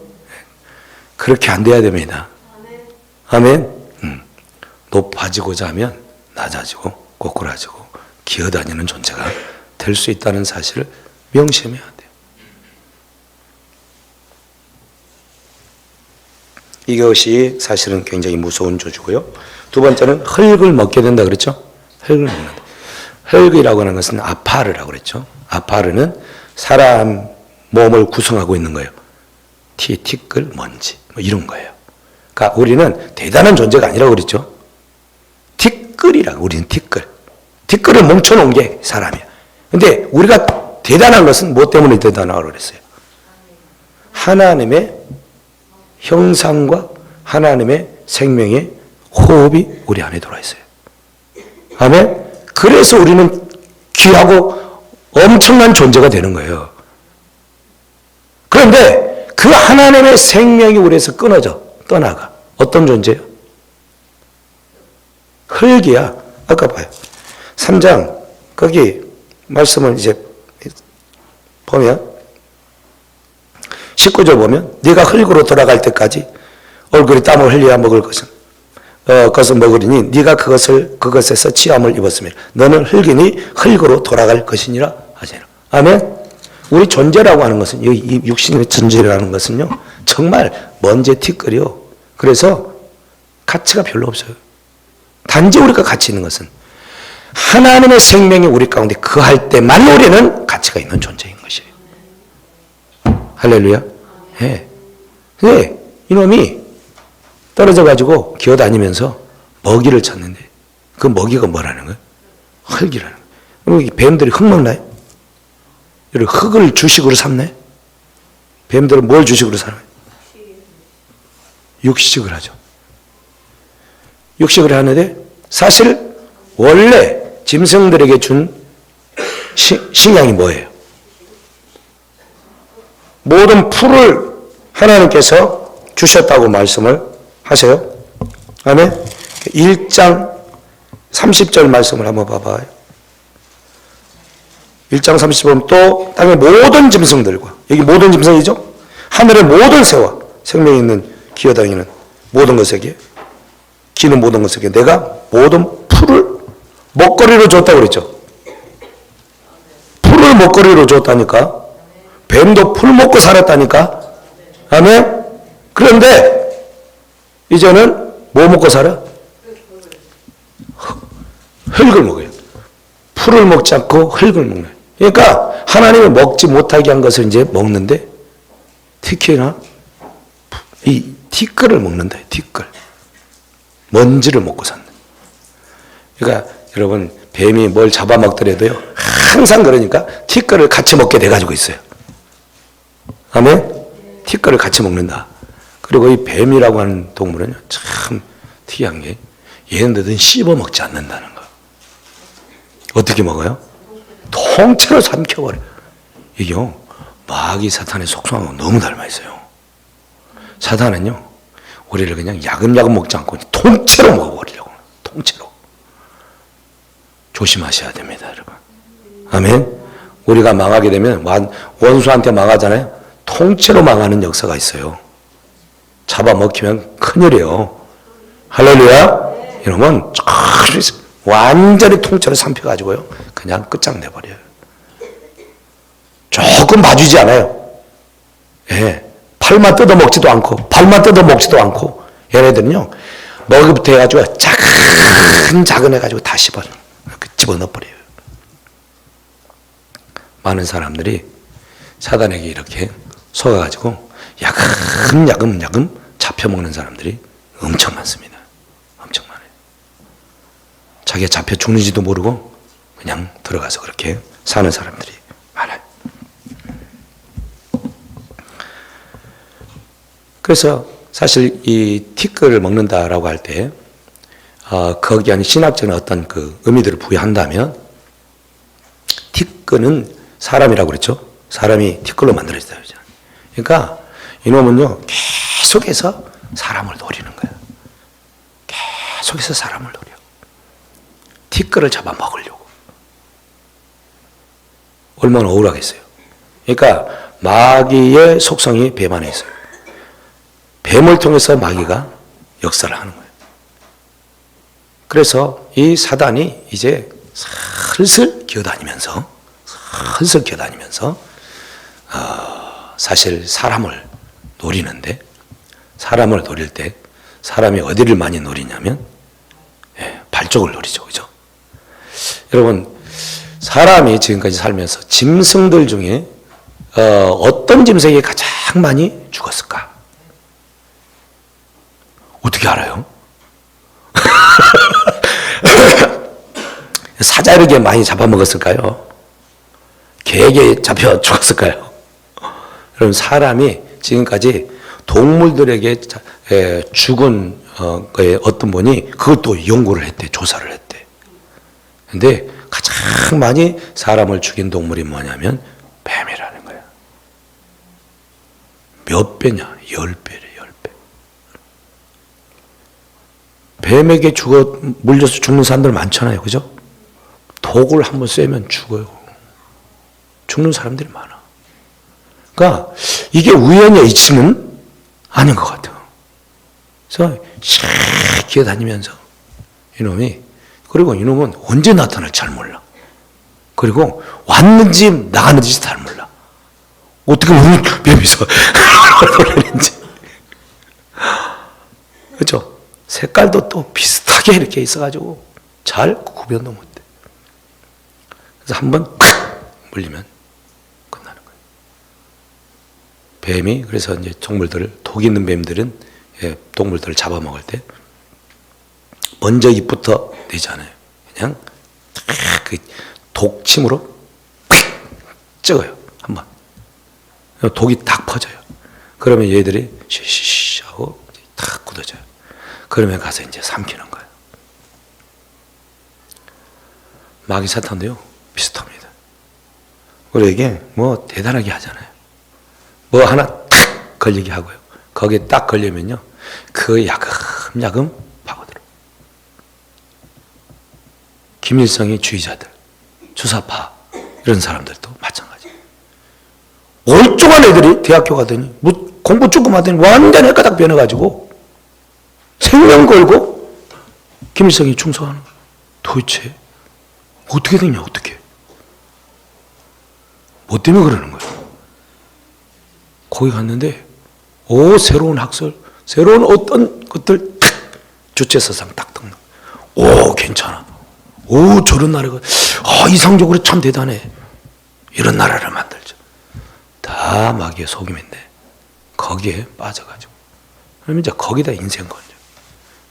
그렇게 안 돼야 됩니다. 아멘. 높아지고자 하면 낮아지고 꼬꾸라지고 기어다니는 존재가 될 수 있다는 사실을 명심해야 돼요. 이것이 사실은 굉장히 무서운 저주고요. 두 번째는 흙을 먹게 된다 그랬죠? 흙을 먹는다. 흙이라고 하는 것은 아파르라고 그랬죠. 아파르는 사람 몸을 구성하고 있는 거예요. 티끌, 먼지 뭐 이런 거예요. 그러니까 우리는 대단한 존재가 아니라고 그랬죠. 티끌이라고. 우리는 티끌을 뭉쳐놓은 게 사람이야. 근데 우리가 대단한 것은 뭐 때문에 대단하다고 그랬어요? 하나님의 형상과 하나님의 생명의 호흡이 우리 안에 들어있어요. 아멘. 그래서 우리는 귀하고 엄청난 존재가 되는 거예요. 그런데 그 하나님의 생명이 우리에서 끊어져 떠나가. 어떤 존재예요? 흙이야. 아까 봐요. 3장 거기 말씀을 이제 보면 19절 보면 네가 흙으로 돌아갈 때까지 얼굴이 땀을 흘려야 먹을 것을 먹으리니 네가 그것에서 취함을 입었으며 너는 흙이니 흙으로 돌아갈 것이니라 하시라. 아멘. 우리 존재라고 하는 것은 이 육신의 존재라는 것은요 정말 먼지 티끌이요. 그래서 가치가 별로 없어요. 단지 우리가 가치 있는 것은 하나님의 생명이 우리 가운데 거할 때만 우리는 가치가 있는 존재인 것이에요. 할렐루야. 예. 근데 이놈이 떨어져 가지고 기어다니면서 먹이를 찾는데 그 먹이가 뭐라는 거예요? 흙이라는 거예요. 그럼 이 뱀들이 흙 먹나요? 이렇게 흙을 주식으로 삼나요? 뱀들은 뭘 주식으로 삼나요? 육식을 하죠. 육식을 하는데 사실 원래 짐승들에게 준 식량이 뭐예요? 모든 풀을 하나님께서 주셨다고 말씀을 하세요. 아멘. 1장 30절 말씀을 한번 봐봐요. 1장 30절 보면 또 땅의 모든 짐승들과, 여기 모든 짐승이죠? 하늘의 모든 새와 생명 있는 기어다니는 모든 것에게, 기는 모든 것에게 내가 모든 풀을 먹거리로 줬다고 그랬죠. 풀을 먹거리로 줬다니까. 뱀도 풀 먹고 살았다니까. 아멘. 그런데 이제는 뭐 먹고 살아? 흙을 먹어요. 풀을 먹지 않고 흙을 먹는. 그러니까 하나님이 먹지 못하게 한 것을 이제 먹는데, 특히나 이 티끌을 먹는다. 티끌. 먼지를 먹고 산다. 그러니까 여러분, 뱀이 뭘 잡아먹더라도요, 항상 그러니까 티끌을 같이 먹게 돼가지고 있어요. 아멘? 티끌을 같이 먹는다. 그리고 이 뱀이라고 하는 동물은요, 참 특이한 게, 얘네들은 씹어 먹지 않는다는 거. 어떻게 먹어요? 통째로 삼켜버려. 이게요, 마귀 사탄의 속성하고 너무 닮아 있어요. 사탄은요, 우리를 그냥 야금야금 먹지 않고 통째로 먹어버리려고. 통째로. 조심하셔야 됩니다, 여러분. 아멘. 우리가 망하게 되면 원수한테 망하잖아요. 통째로 망하는 역사가 있어요. 잡아먹히면 큰일이에요. 할렐루야. 이러면 완전히 통째로 삼켜가지고요, 그냥 끝장내버려요. 조금 봐주지 않아요. 예. 팔만 뜯어먹지도 않고, 발만 뜯어먹지도 않고, 얘네들은요, 먹이부터 해가지고 작은 해가지고 다 집어넣어버려요. 많은 사람들이 사단에게 이렇게 속아가지고 야금 잡혀먹는 사람들이 엄청 많습니다. 엄청 많아요. 자기가 잡혀 죽는지도 모르고 그냥 들어가서 그렇게 사는 사람들이 많아요. 그래서 사실 이 티끌을 먹는다라고 할 때, 거기 안에 신학적인 어떤 그 의미들을 부여한다면, 티끌은 사람이라고 그랬죠. 사람이 티끌로 만들어졌다. 그러니까 이놈은요, 계속해서 사람을 노리는 거예요. 계속해서 사람을 노려. 티끌을 잡아먹으려고. 얼마나 억울하겠어요. 그러니까 마귀의 속성이 뱀 안에 있어요. 뱀을 통해서 마귀가 역사를 하는 거예요. 그래서 이 사단이 이제 슬슬 기어다니면서 사실 사람을 노리는데, 사람을 노릴 때 사람이 어디를 많이 노리냐면, 발 쪽을 노리죠. 그죠? 여러분, 사람이 지금까지 살면서 짐승들 중에 어떤 짐승이 가장 많이 죽었을까? 어떻게 알아요? 사자에게 많이 잡아먹었을까요? 개에게 잡혀 죽었을까요? 여러분, 사람이 지금까지 동물들에게 죽은 어떤 분이 그것도 연구를 했대, 조사를 했대. 근데 가장 많이 사람을 죽인 동물이 뭐냐면 뱀이라는 거야. 몇 배냐? 10배래, 10배. 뱀에게 물려서 죽는 사람들 많잖아요. 그죠? 독을 한번 쐬면 죽어요. 죽는 사람들이 많아. 그러니까 이게 우연의 이치는 아닌 것 같아요. 그래서 샥 기어다니면서 그리고 이놈은 언제 나타날지 잘 몰라. 그리고 왔는지 나갔는지 잘 몰라. 어떻게 보면 뱀이서 놀라는지. 그렇죠? 색깔도 또 비슷하게 이렇게 있어가지고 잘 구별도 못해. 그래서 한번 물리면 끝나는 거예요. 뱀이, 그래서 이제 독 있는 뱀들은 동물들을 잡아먹을 때 먼저 입부터 내지 않아요. 그냥 탁 그 독침으로 찍어요. 한번. 독이 딱 퍼져요. 그러면 얘들이 쉬쉬쉬 하고 탁 굳어져요. 그러면 가서 이제 삼키는 거예요. 마귀 사탄도요, 비슷합니다. 우리에게 뭐 대단하게 하잖아요. 뭐 하나 탁 걸리게 하고요. 거기에 딱 걸리면요, 그 야금야금 파고들어. 김일성의 주의자들, 주사파, 이런 사람들도 마찬가지예요. 올종한 애들이 대학교 가더니, 뭐 공부 조금 하더니 완전히 헷가닥 변해가지고 생명 걸고 김일성이 충성하는 거예요. 도대체 어떻게 되냐, 어떻게. 뭐 때문에 그러는 거예요? 거기 갔는데, 새로운 학설, 새로운 어떤 것들, 주체사상 딱 듣는 거예요. 괜찮아. 저런 나라가, 이상적으로 참 대단해. 이런 나라를 만들죠. 다 마귀의 속임인데, 거기에 빠져가지고. 그러면 이제 거기다 인생 걸려.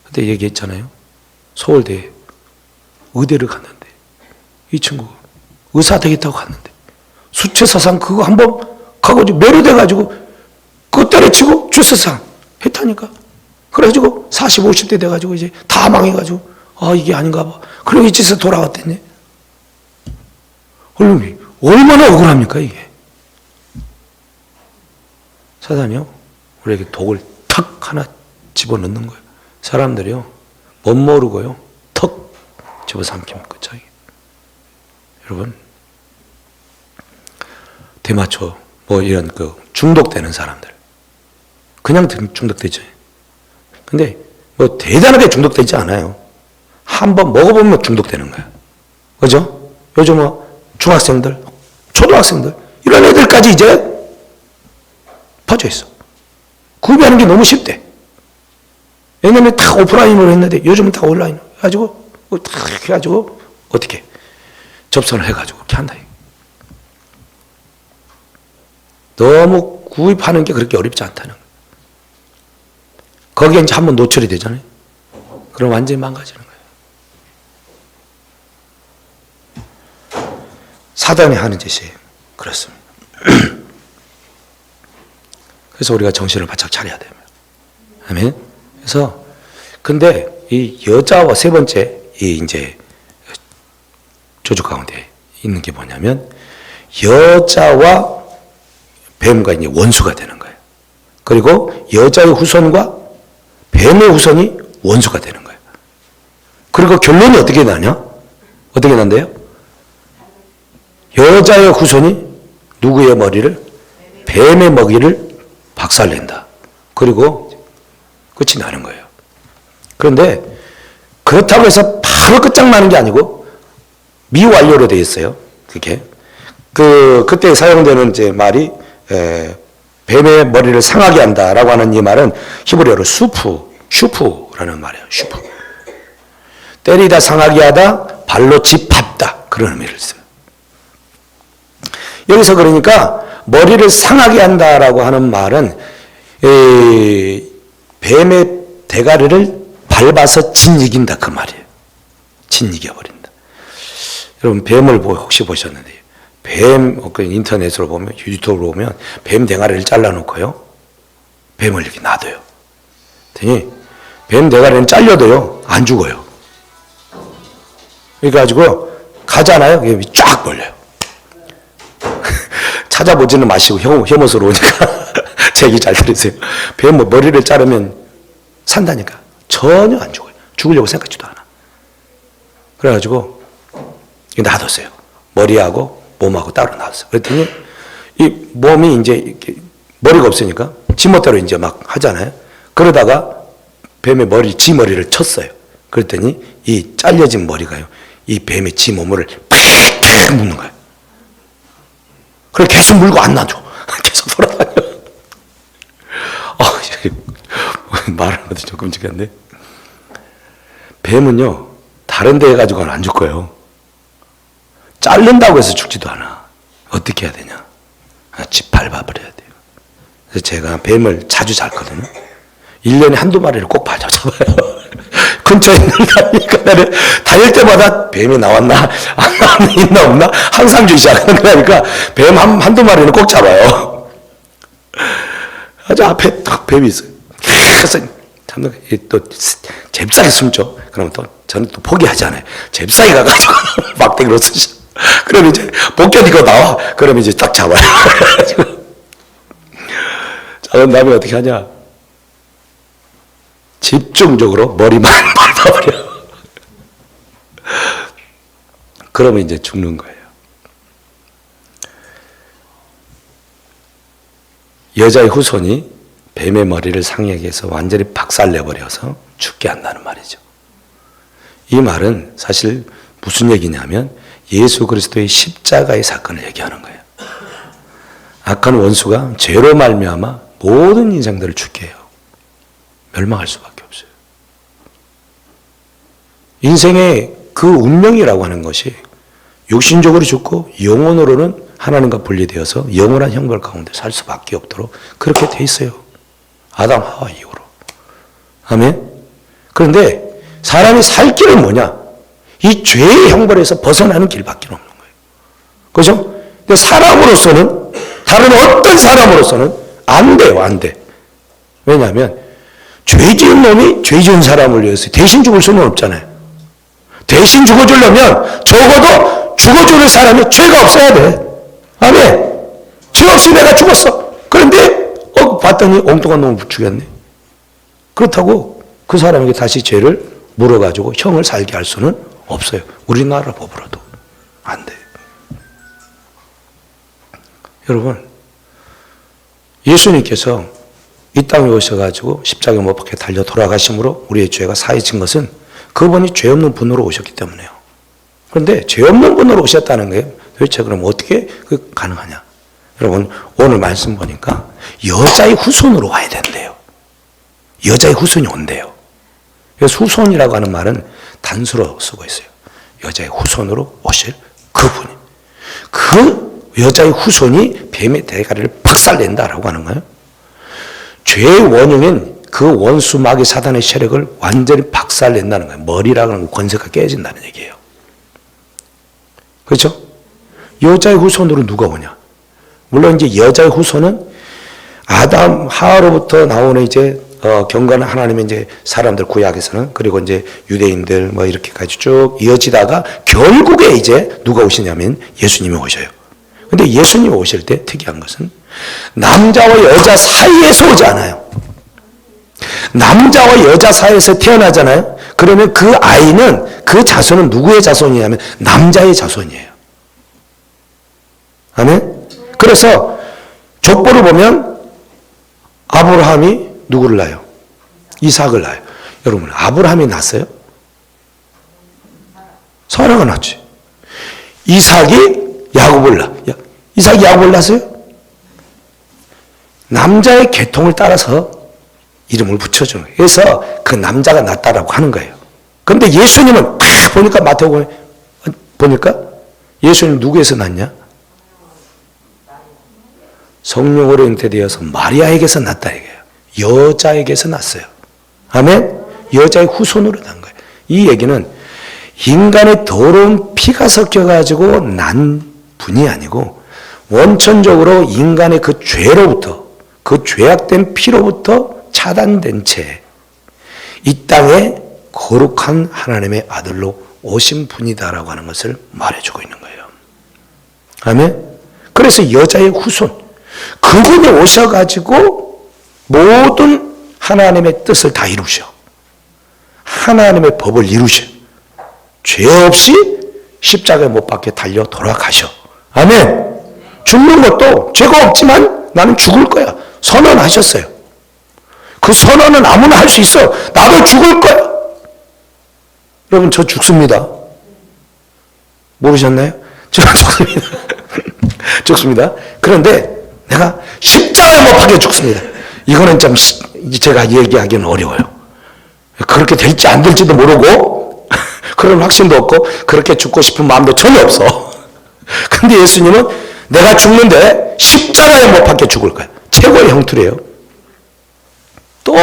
그때 얘기했잖아요. 서울대에 의대를 갔는데, 이 친구 의사 되겠다고 갔는데, 수채사상 그거 한번 가가지고 매료돼가지고 그거 때려치고 주사상 했다니까. 그래가지고 40, 50대 돼가지고 이제 다 망해가지고 이게 아닌가 봐. 그리고 이 짓에 돌아왔댔네. 얼마나 억울합니까 이게. 사단이요, 우리에게 독을 탁 하나 집어넣는 거예요. 사람들이요, 못 모르고요, 턱 집어삼키면 끝이에요. 여러분, 대마초 뭐 이런 그 중독되는 사람들, 그냥 중독되죠. 근데 뭐 대단하게 중독되지 않아요. 한번 먹어보면 중독되는 거야. 그죠? 요즘 뭐 중학생들, 초등학생들, 이런 애들까지 이제 퍼져 있어. 구비하는 게 너무 쉽대. 왜냐면 다 오프라인으로 했는데 요즘은 다 온라인 해가지고 딱 해가지고 어떻게 접선을 해가지고 이렇게 한다. 너무 구입하는 게 그렇게 어렵지 않다는 거예요. 거기에 이제 한번 노출이 되잖아요. 그럼 완전히 망가지는 거예요. 사단이 하는 짓이에요. 그렇습니다. 그래서 우리가 정신을 바짝 차려야 됩니다. 아멘. 그래서 근데 이 여자와 세 번째 이 이제 조주 가운데 있는 게 뭐냐면, 여자와 뱀과 이제 원수가 되는 거예요. 그리고 여자의 후손과 뱀의 후손이 원수가 되는 거예요. 그리고 결론이 어떻게 나냐? 어떻게 난대요? 여자의 후손이 누구의 머리를? 뱀의 먹이를 박살낸다. 그리고 끝이 나는 거예요. 그런데 그렇다고 해서 바로 끝장나는 게 아니고 미완료로 되어 있어요. 그게 그때 사용되는 이제 말이 뱀의 머리를 상하게 한다라고 하는 이 말은 히브리어로 슈프라는 말이에요. 슈프. 때리다 상하게 하다, 발로 짚었다, 그런 의미를 써요. 여기서 그러니까 머리를 상하게 한다라고 하는 말은 뱀의 대가리를 밟아서 짓이긴다, 그 말이에요. 짓이겨버린다. 여러분, 뱀을 혹시 보셨는데요? 뱀, 인터넷으로 보면, 유튜브로 보면, 뱀 대가리를 잘라놓고요, 뱀을 이렇게 놔둬요. 그랬더니, 뱀 대가리는 잘려도요, 안 죽어요. 그래가지고, 가잖아요? 이게 쫙 벌려요. 찾아보지는 마시고, 혐오스러우니까, 제 얘기 잘 들으세요. 뱀 머리를 자르면 산다니까. 전혀 안 죽어요. 죽으려고 생각지도 않아. 그래가지고, 놔뒀어요. 머리하고, 몸하고 따로 놨어요. 그랬더니 이 몸이 이제 이렇게 머리가 없으니까 지멋대로 이제 막 하잖아요. 그러다가 뱀의 지 머리를 쳤어요. 그랬더니 이 잘려진 머리가요, 이 뱀의 지 몸을 팍 묶는 거예요. 그걸 계속 물고 안 놔줘. 계속 돌아다녀. 말하는 것도 조금 끔찍한데, 뱀은요 다른 데 해가지고는 안 죽고요, 자른다고 해서 죽지도 않아. 어떻게 해야 되냐? 밟아버려야 돼요. 그래서 제가 뱀을 자주 잡거든요. 1년에 한두 마리를 꼭 잡아요. 근처에 있는다니까. 나는 다닐 때마다 뱀이 나왔나? 안 나왔나? 있나 없나? 항상 주기 시작하는 거니까 뱀 한두 마리는 꼭 잡아요. 아주 앞에 딱 뱀이 있어요. 그래서 참 또 잽싸게 숨죠. 그러면 또 저는 또 포기하잖아요. 잽싸게 가가지고 막대기로 쓰죠. 그럼 이제 못 견디고 나와. 그럼 이제 딱 잡아요. 자, 그럼 다음에 어떻게 하냐? 집중적으로 머리만 밟아버려. 그러면 이제 죽는 거예요. 여자의 후손이 뱀의 머리를 상에게 해서 완전히 박살내버려서 죽게 한다는 말이죠. 이 말은 사실 무슨 얘기냐면 예수 그리스도의 십자가의 사건을 얘기하는 거예요. 악한 원수가 죄로 말미암아 모든 인생들을 죽게 해요. 멸망할 수밖에 없어요. 인생의 그 운명이라고 하는 것이 육신적으로 죽고 영혼으로는 하나님과 분리되어서 영원한 형벌 가운데 살 수밖에 없도록 그렇게 돼 있어요. 아담 하와 이후로. 아멘. 그런데 사람이 살 길은 뭐냐? 이 죄의 형벌에서 벗어나는 길밖에 없는 거예요. 그죠? 근데 사람으로서는, 다른 어떤 사람으로서는 안 돼요, 안 돼. 왜냐하면 죄 지은 놈이 죄 지은 사람을 위해서 대신 죽을 수는 없잖아요. 대신 죽어주려면 적어도 죽어주는 사람이 죄가 없어야 돼. 아멘. 죄 없이 내가 죽었어. 그런데 봤더니 엉뚱한 놈을 죽였네. 그렇다고 그 사람에게 다시 죄를 물어가지고 형을 살게 할 수는 없어요. 우리나라 법으로도 안 돼. 여러분, 예수님께서 이 땅에 오셔가지고 십자가에 못 박혀 달려 돌아가심으로 우리의 죄가 사해진 것은 그분이 죄 없는 분으로 오셨기 때문에요. 그런데 죄 없는 분으로 오셨다는 거예요. 도대체 그럼 어떻게 그 가능하냐? 여러분, 오늘 말씀 보니까 여자의 후손으로 와야 된대요. 여자의 후손이 온대요. 그래서 후손이라고 하는 말은 단수로 쓰고 있어요. 여자의 후손으로 오실 그분이. 그 여자의 후손이 뱀의 대가리를 박살낸다라고 하는 거예요. 죄의 원흉인 그 원수 마귀 사단의 세력을 완전히 박살낸다는 거예요. 머리라고 하는 권세가 깨진다는 얘기예요. 그렇죠? 여자의 후손으로 누가 오냐? 물론 이제 여자의 후손은 아담 하와로부터 나오는 이제 경건한 하나님의 이제 사람들 구약에서는, 그리고 이제 유대인들 뭐 이렇게까지 쭉 이어지다가 결국에 이제 누가 오시냐면 예수님이 오셔요. 근데 예수님이 오실 때 특이한 것은 남자와 여자 사이에서 오지 않아요. 남자와 여자 사이에서 태어나잖아요. 그러면 그 아이는, 그 자손은 누구의 자손이냐면 남자의 자손이에요. 아멘? 그래서 족보를 보면 아브라함이 누구를 낳아요? 이삭을 낳아요. 여러분, 아브라함이 낳았어요? 사라가 낳지. 이삭이 야곱을 낳아. 이삭이 야곱을 낳았어요? 남자의 계통을 따라서 이름을 붙여주는 거예요. 그래서 그 남자가 낳았다라고 하는 거예요. 그런데 예수님은 보니까 마태복음 보니까 예수님 누구에서 낳냐? 성령으로 잉태되어서 마리아에게서 낳았다 이거예요. 여자에게서 낳았어요. 아멘? 여자의 후손으로 난 거예요. 이 얘기는 인간의 더러운 피가 섞여가지고 난 분이 아니고 원천적으로 인간의 그 죄로부터, 그 죄악된 피로부터 차단된 채 이 땅에 거룩한 하나님의 아들로 오신 분이다라고 하는 것을 말해주고 있는 거예요. 아멘? 그래서 여자의 후손, 그분이 오셔가지고 모든 하나님의 뜻을 다 이루셔. 하나님의 법을 이루셔. 죄 없이 십자가에 못 박혀 달려 돌아가셔. 아멘. 죽는 것도 죄가 없지만 나는 죽을 거야. 선언하셨어요. 그 선언은 아무나 할 수 있어. 나도 죽을 거야. 여러분, 저 죽습니다. 모르셨나요? 저 죽습니다. 죽습니다. 그런데 내가 십자가에 못 박혀 죽습니다. 이거는 좀 제가 얘기하기는 어려워요. 그렇게 될지 안 될지도 모르고 그런 확신도 없고 그렇게 죽고 싶은 마음도 전혀 없어. 근데 예수님은 내가 죽는데 십자가에 못 박혀 죽을 거야. 최고의 형투래요. 또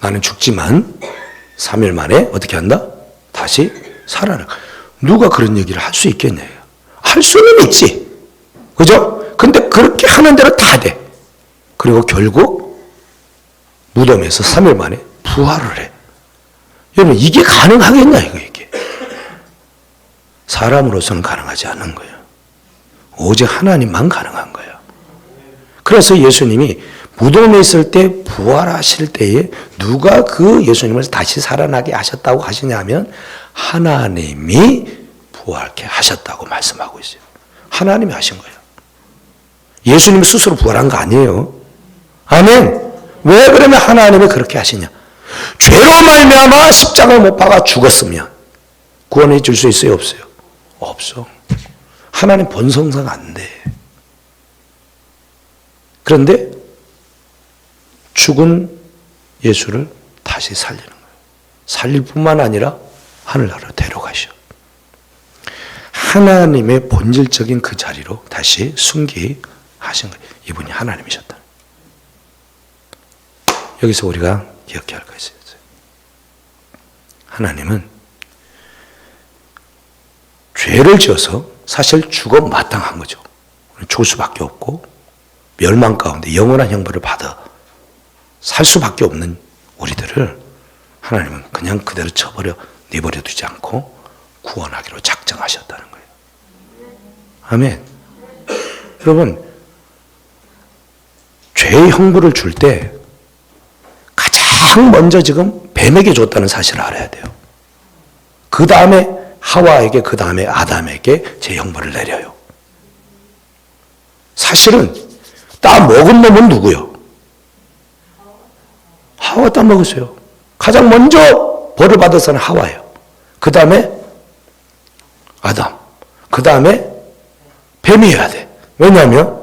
나는 죽지만 3일 만에 어떻게 한다? 다시 살아나. 누가 그런 얘기를 할 수 있겠냐요. 할 수는 있지. 그죠? 근데 그렇게 하는 대로 다 돼. 그리고 결국 무덤에서 3일 만에 부활을 해. 여러분, 이게 가능하겠냐, 이게. 사람으로서는 가능하지 않은 거예요. 오직 하나님만 가능한 거예요. 그래서 예수님이 무덤에 있을 때 부활하실 때에 누가 그 예수님을 다시 살아나게 하셨다고 하시냐면 하나님이 부활케 하셨다고 말씀하고 있어요. 하나님이 하신 거예요. 예수님 스스로 부활한 거 아니에요. 아멘. 왜 그러면 하나님이 그렇게 하시냐? 죄로 말미암아 십자가에 못 박아 죽었으면 구원해 줄 수 있어요, 없어요? 없어. 하나님 본성상 안 돼. 그런데 죽은 예수를 다시 살리는 거예요. 살릴 뿐만 아니라 하늘나라로 데려가셔. 하나님의 본질적인 그 자리로 다시 승기하신 거예요. 이분이 하나님이셨다. 여기서 우리가 기억해야 할 것이 있어요. 하나님은 죄를 지어서 사실 죽어 마땅한 거죠. 죽을 수밖에 없고 멸망 가운데 영원한 형벌을 받아 살 수밖에 없는 우리들을 하나님은 그냥 그대로 내버려 두지 않고 구원하기로 작정하셨다는 거예요. 아멘. 여러분, 죄의 형벌을 줄 때 가장 먼저 지금 뱀에게 줬다는 사실을 알아야 돼요. 그 다음에 하와에게, 그 다음에 아담에게 제 형벌을 내려요. 사실은 따 먹은 놈은 누구요? 하와 따 먹었어요. 가장 먼저 벌을 받아서는 하와예요. 그 다음에 아담, 그 다음에 뱀이어야 돼. 왜냐하면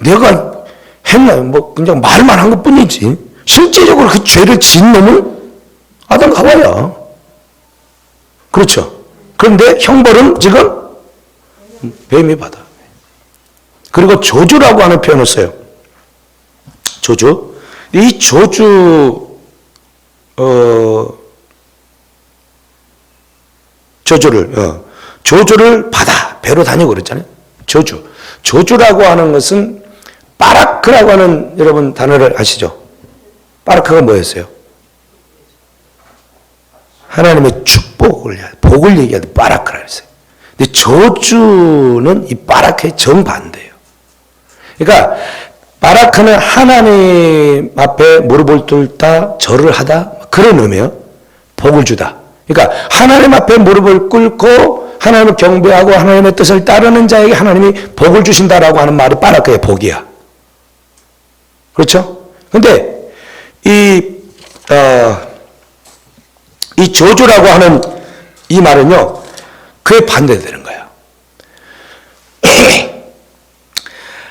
내가 했나 그냥 말만 한 것뿐이지 실제적으로 그 죄를 지은 놈은 아담 하와야. 그렇죠. 그런데 형벌은 지금 뱀이 받아. 그리고 저주라고 하는 표현을 써요. 저주. 이 저주를 받아. 배로 다니고 그랬잖아요. 저주라고 하는 것은 바라크라고 하는 여러분 단어를 아시죠? 바라크가 뭐였어요? 하나님의 복을 얘기할 때 바라크라 했어요. 근데 저주는 이 바라크의 정반대예요. 그러니까 바라크는 하나님 앞에 무릎을 꿇다, 절을 하다 그런 의미예요. 복을 주다. 그러니까 하나님 앞에 무릎을 꿇고 하나님을 경배하고 하나님의 뜻을 따르는 자에게 하나님이 복을 주신다라고 하는 말이 바라크의 복이야. 그렇죠? 근데 이 저주라고 하는 이 말은요, 그에 반대되는 거예요.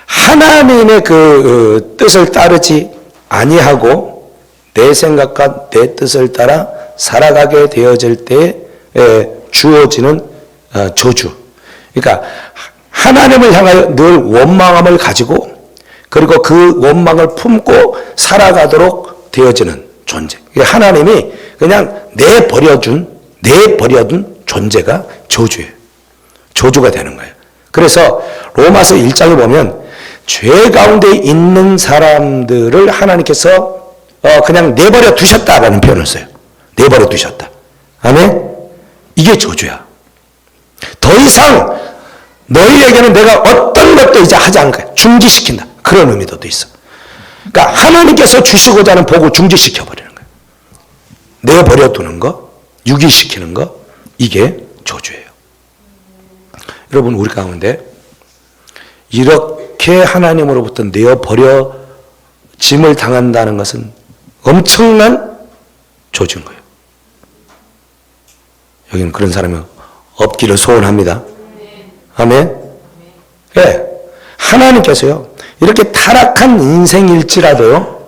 하나님의 그 뜻을 따르지 아니하고 내 생각과 내 뜻을 따라 살아가게 되어질 때 주어지는 저주. 그러니까 하나님을 향하여 늘 원망함을 가지고 그리고 그 원망을 품고 살아가도록 되어지는 존재. 하나님이 그냥 내버려둔 존재가 저주예요. 저주가 되는 거예요. 그래서 로마서 1장에 보면 죄 가운데 있는 사람들을 하나님께서 그냥 내버려 두셨다라는 표현을 써요. 내버려 두셨다. 아멘? 이게 저주야. 더 이상 너희에게는 내가 어떤 것도 이제 하지 않을 거야. 중지시킨다. 그런 의미도 있어. 그러니까 하나님께서 주시고자 하는 복을 중지시켜버리는 거예요. 내버려 두는 거, 유기시키는 거, 이게 저주예요. 여러분, 우리 가운데 이렇게 하나님으로부터 내어버려짐을 당한다는 것은 엄청난 저주인 거예요. 여기는 그런 사람이 없기를 소원합니다. 아멘. 네. 하나님께서요, 이렇게 타락한 인생일지라도요,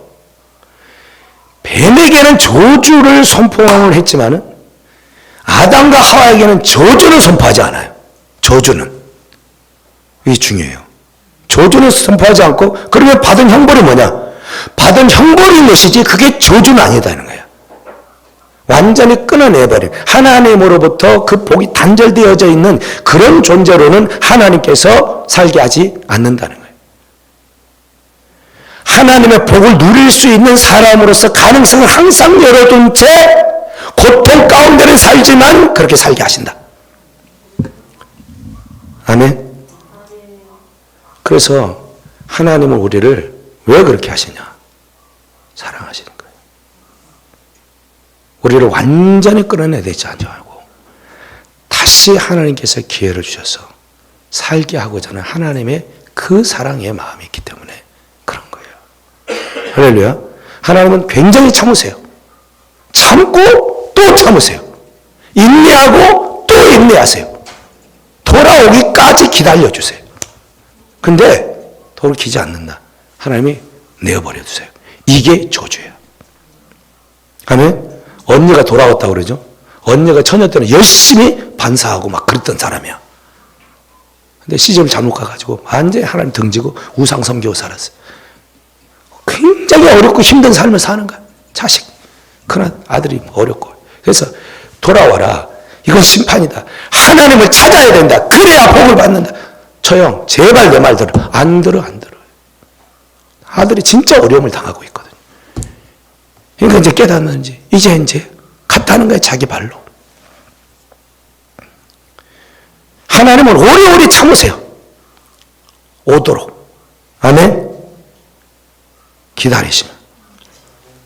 뱀에게는 저주를 선포를 했지만은 아담과 하와에게는 저주를 선포하지 않아요. 저주는. 이게 중요해요. 저주는 선포하지 않고, 그러면 받은 형벌이 뭐냐? 받은 형벌인 것이지 그게 저주는 아니다는 거야. 완전히 끊어내버린, 하나님으로부터 그 복이 단절되어져 있는 그런 존재로는 하나님께서 살게 하지 않는다는 거예요. 하나님의 복을 누릴 수 있는 사람으로서 가능성을 항상 열어둔 채 고통 가운데는 살지만 그렇게 살게 하신다. 아멘. 그래서 하나님은 우리를 왜 그렇게 하시냐? 사랑하시는 거예요. 우리를 완전히 끌어내지 않고 다시 하나님께서 기회를 주셔서 살게 하고자 하는 하나님의 그 사랑의 마음이 있기 때문에 그런 거예요. 할렐루야. 하나님은 굉장히 참으세요. 참고 또 참으세요. 인내하고 또 인내하세요. 돌아오기까지 기다려주세요. 근데 돌이키지 않는다. 하나님이 내어버려 두세요. 이게 저주예요. 아멘. 언니가 돌아왔다고 그러죠. 언니가 처녀 때는 열심히 반사하고 막 그랬던 사람이야. 근데 시집을 잘못 가가지고 완전히 하나님 등지고 우상 섬기고 살았어요. 굉장히 어렵고 힘든 삶을 사는 거야. 자식, 큰 아들이 어렵고. 그래서 돌아와라. 이건 심판이다. 하나님을 찾아야 된다. 그래야 복을 받는다. 처형, 제발 내 말 들어. 안 들어. 아들이 진짜 어려움을 당하고 있거든요. 그러니까 이제 깨닫는지, 이제 갔다는 거예요, 자기 발로. 하나님은 오래오래 참으세요. 오도록. 아멘? 기다리시면.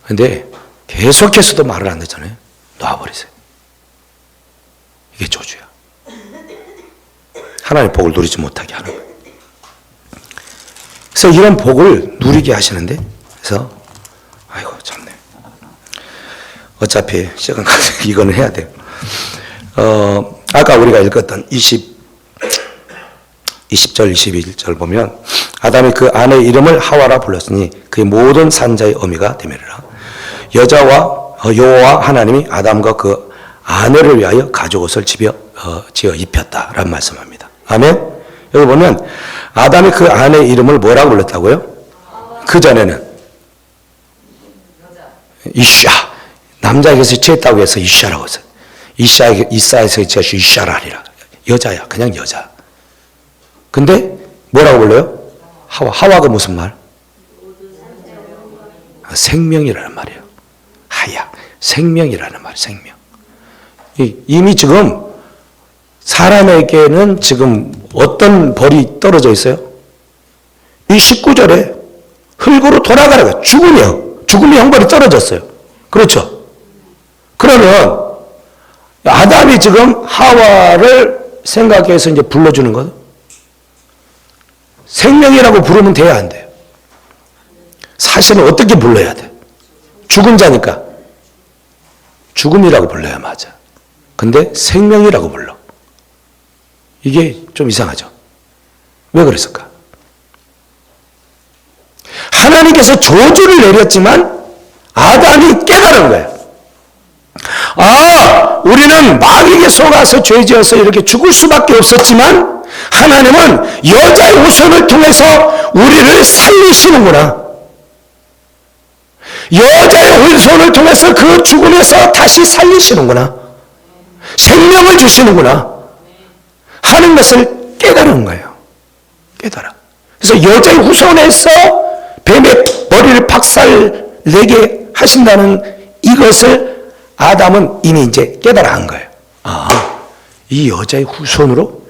근데 계속해서도 말을 안 듣잖아요. 놔버리세요. 이게 저주야. 하나님의 복을 누리지 못하게 하는 거예요. 그래서 이런 복을 누리게 하시는데, 그래서 아이고 참네. 어차피 시간 가서 이거는 해야 돼요. 아까 우리가 읽었던 20절 21절 보면 아담이 그 아내의 이름을 하와라 불렀으니 그의 모든 산자의 어미가 되매라. 여호와 하나님이 아담과 그 아내를 위하여 가죽옷을 지어 입혔다라는 말씀합니다. 아멘. 여기 보면 아담이 그 아내의 이름을 뭐라고 불렀다고요? 그 전에는 이샤. 남자에게서 취했다고 해서 이샤라고 했어요. 이사에서 취해서 이샤라 하리라. 여자야. 그냥 여자. 근데 뭐라고 불러요? 하와가 무슨 말? 생명이라는 말이에요. 하야. 생명이라는 말. 생명. 이미 지금 사람에게는 지금 어떤 벌이 떨어져 있어요? 이 19절에 흙으로 돌아가라가 죽음의 형벌이 떨어졌어요. 그렇죠? 그러면 아담이 지금 하와를 생각해서 이제 불러주는 거죠. 생명이라고 부르면 돼야 안 돼요. 사실은 어떻게 불러야 돼? 죽은 자니까 죽음이라고 불러야 맞아. 근데 생명이라고 불러. 이게 좀 이상하죠. 왜 그랬을까? 하나님께서 저주를 내렸지만 아담이 깨달은 거예요. 우리는 마귀에게 속아서 죄지어서 이렇게 죽을 수밖에 없었지만 하나님은 여자의 후손을 통해서 우리를 살리시는구나. 여자의 후손을 통해서 그 죽음에서 다시 살리시는구나. 생명을 주시는구나 하는 것을 깨달은 거예요. 깨달아. 그래서 여자의 후손에서 뱀의 머리를 박살내게 하신다는 이것을 아담은 이미 이제 깨달아 한 거예요. 이 여자의 후손으로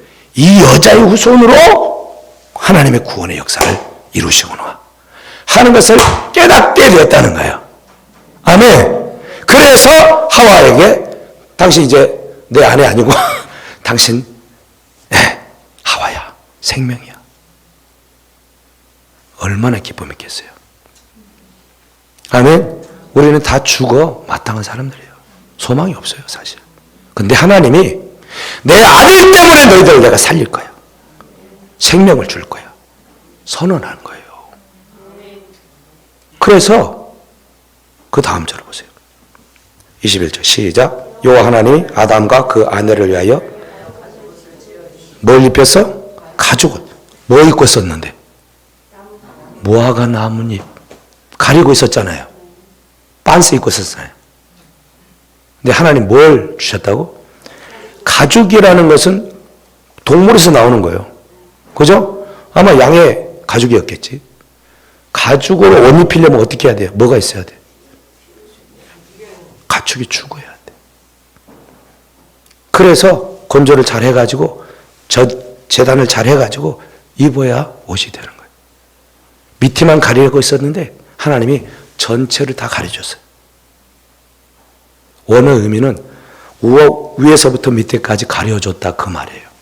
하나님의 구원의 역사를 이루시구나 하는 것을 깨닫게 되었다는 거예요. 아멘. 그래서 하와에게 당신 이제 내 아내 아니고 당신 하와야. 생명이야. 얼마나 기쁨이겠어요. 아멘. 우리는 다 죽어 마땅한 사람들이에요. 소망이 없어요, 사실. 근데 하나님이 내 아들 때문에 너희들을 내가 살릴 거야. 생명을 줄 거야. 선언하는 거예요. 그래서 그 다음 절을 보세요. 21절 시작. 여호와 하나님이 아담과 그 아내를 위하여 뭘 입혔어? 가죽옷. 뭐 입고 있었는데? 무화과 나뭇잎 가리고 있었잖아요. 반스 입고 있었잖아요. 근데 하나님 뭘 주셨다고? 가죽이라는 것은 동물에서 나오는 거예요. 그죠? 아마 양의 가죽이었겠지. 가죽으로 옷 입히려면 어떻게 해야 돼요? 뭐가 있어야 돼? 가축이 죽어야 돼. 그래서 건조를 잘 해가지고 재단을 잘 해가지고 입어야 옷이 되는 거예요. 밑에만 가리고 있었는데 하나님이 전체를 다 가려줬어요. 원의 의미는 위에서부터 밑에까지 가려줬다 그 말이에요.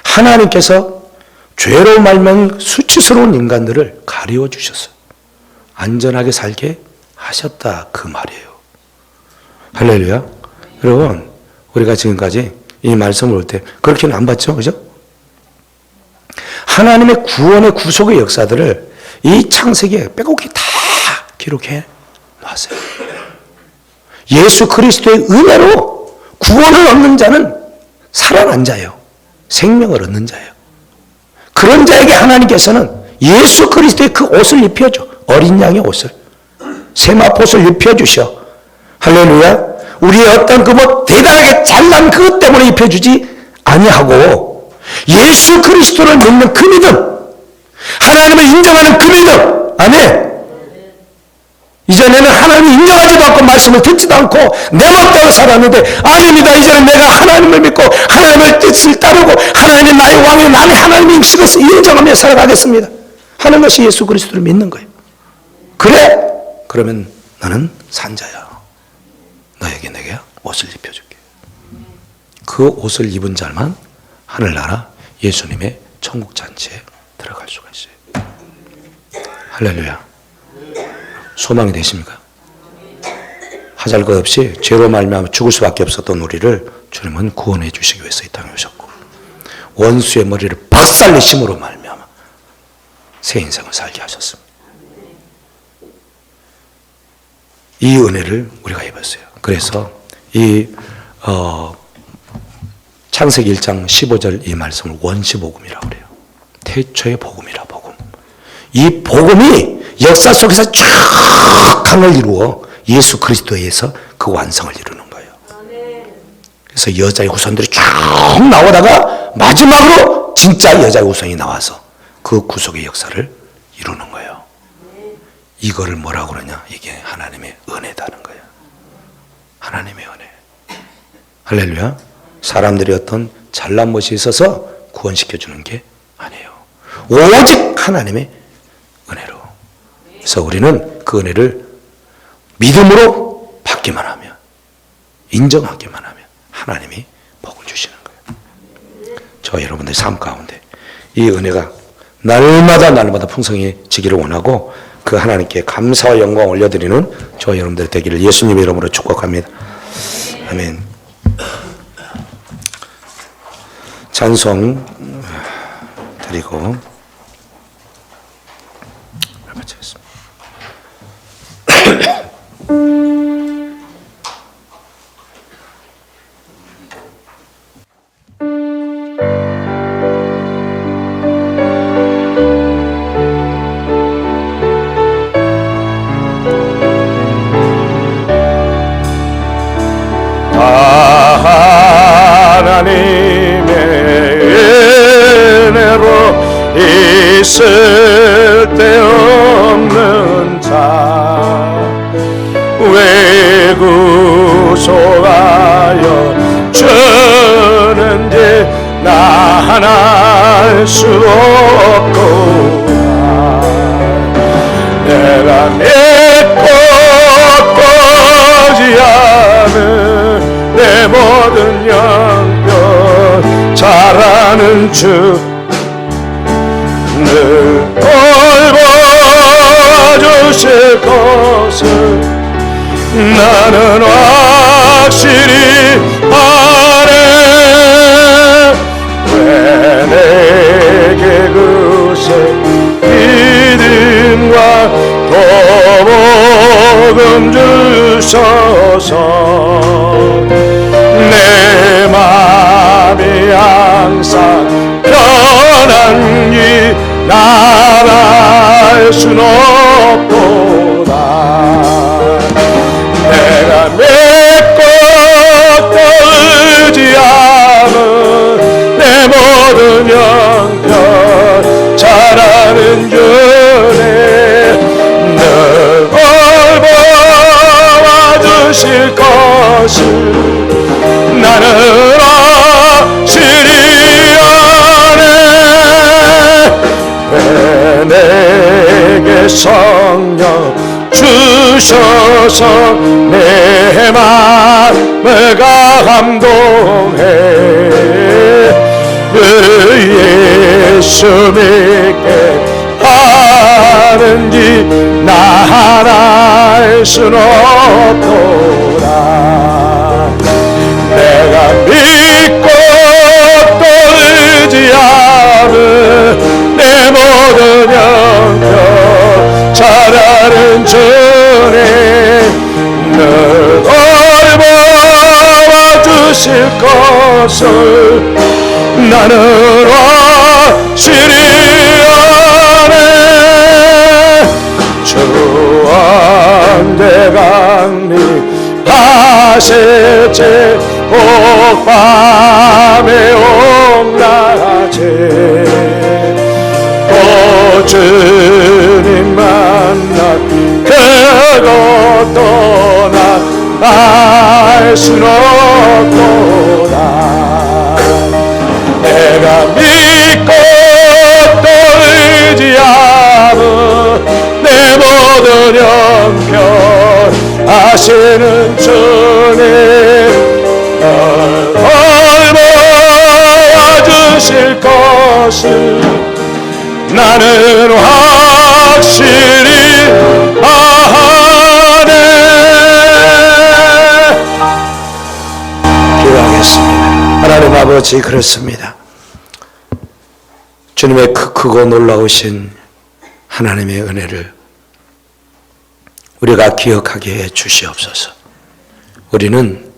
하나님께서 죄로 말면 수치스러운 인간들을 가려주셨어요. 안전하게 살게 하셨다 그 말이에요. 할렐루야. 여러분, 우리가 지금까지 이 말씀을 볼 때 그렇게는 안 봤죠? 그죠? 하나님의 구원의 구속의 역사들을 이 창세기에 빼곡히 다 기록해 놨어요. 예수 그리스도의 은혜로 구원을 얻는 자는 살아난 자예요. 생명을 얻는 자예요. 그런 자에게 하나님께서는 예수 그리스도의 그 옷을 입혀줘. 어린 양의 옷을. 세마포옷을 입혀주셔. 할렐루야. 우리의 어떤 그 대단하게 잘난 그것 때문에 입혀주지 아니하고 예수 그리스도를 믿는 그 믿음, 하나님을 인정하는 그 믿음. 아멘. 이전에는 하나님을 인정하지도 않고 말씀을 듣지도 않고 내 멋대로 살았는데 아닙니다. 이제는 내가 하나님을 믿고 하나님의 뜻을 따르고 하나님이 나의 왕이 나는 하나님의 임식을 인정하며 살아가겠습니다 하는 것이 예수 그리스도를 믿는 거예요. 그래? 그러면 나는 산자야. 너에게 내가 옷을 입혀줄게. 그 옷을 입은 자만 하늘나라 예수님의 천국잔치에 들어갈 수가 있어요. 할렐루야. 소망이 되십니까? 하잘 것 없이 죄로 말미암아 죽을 수밖에 없었던 우리를 주님은 구원해 주시기 위해서 이 땅에 오셨고 원수의 머리를 박살내심으로 말미암아 새 인생을 살게 하셨습니다. 이 은혜를 우리가 입었어요. 그래서 이 창세기 1장 15절 이 말씀을 원시복음이라고 그래요. 태초의 복음이라 복음. 이 복음이 역사 속에서 쫙 강을 이루어 예수 그리스도에 의해서 그 완성을 이루는 거예요. 그래서 여자의 후손들이 쭉 나오다가 마지막으로 진짜 여자의 후손이 나와서 그 구속의 역사를 이루는 거예요. 이거를 뭐라고 그러냐? 이게 하나님의 은혜다는 거예요. 하나님의 은혜. 할렐루야. 사람들이 어떤 잘난 것이 있어서 구원시켜주는 게 아니에요. 오직 하나님의 은혜로. 그래서 우리는 그 은혜를 믿음으로 받기만 하면, 인정하기만 하면 하나님이 복을 주시는 거예요. 저 여러분들 삶 가운데 이 은혜가 날마다 풍성해지기를 원하고 그 하나님께 감사와 영광 올려드리는 저 여러분들 되기를 예수님의 이름으로 축복합니다. 아멘. 찬송 드리고 마치겠습니다. 하나님의 은혜로 있을 데 없는 자 왜 구속하여 주는지 나 하나 알 수 없구나. 내가 믿고 꺼지 않은 내 모든 영병 잘 아는 주 늘 돌봐주실 것을 나는 확실히 아네. 왜 내게 그새 믿음과 도복음 주셔서 내 마음이 항상 편안히 나갈 순 없도다. 모든 형편 잘하는 주님 늘 돌보아주실 것을 나는 확실히 아네. 왜 내게 성령 주셔서 내 마음을 감동해. 예수 믿게 하는지 나 하나 알 순 없도다. 내가 믿고 또 의지하는 내 모든 형편 잘하는 주님 늘 돌보아주실 것을 나는 확실히 아네. 주 언제 강림하실지 꼭 밤에 옹락하지 또 주님 만나 그것도 나 알 순 없도다. 내가 믿고 또 의지하는 내 모든 형편 아시는 주님 돌보아주실 것을 나는 확실히 아네. 기도하겠습니다. 하나님 아버지, 그렇습니다. 주님의 크고 놀라우신 하나님의 은혜를 우리가 기억하게 해 주시옵소서. 우리는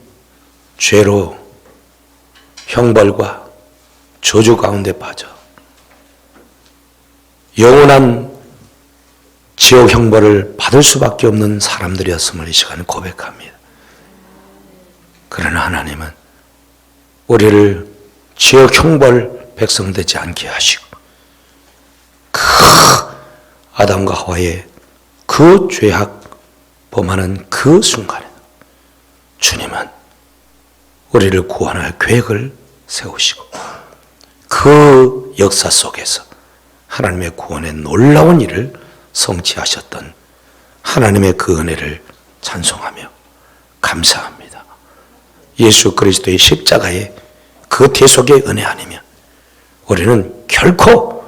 죄로 형벌과 저주 가운데 빠져 영원한 지옥 형벌을 받을 수밖에 없는 사람들이었음을 이 시간에 고백합니다. 그러나 하나님은 우리를 지옥 형벌 백성 되지 않게 하시고 그 아담과 하와의 그 죄악 범하는 그 순간에 주님은 우리를 구원할 계획을 세우시고 그 역사 속에서 하나님의 구원의 놀라운 일을 성취하셨던 하나님의 그 은혜를 찬송하며 감사합니다. 예수 그리스도의 십자가의 그 대속의 은혜 아니면 우리는 결코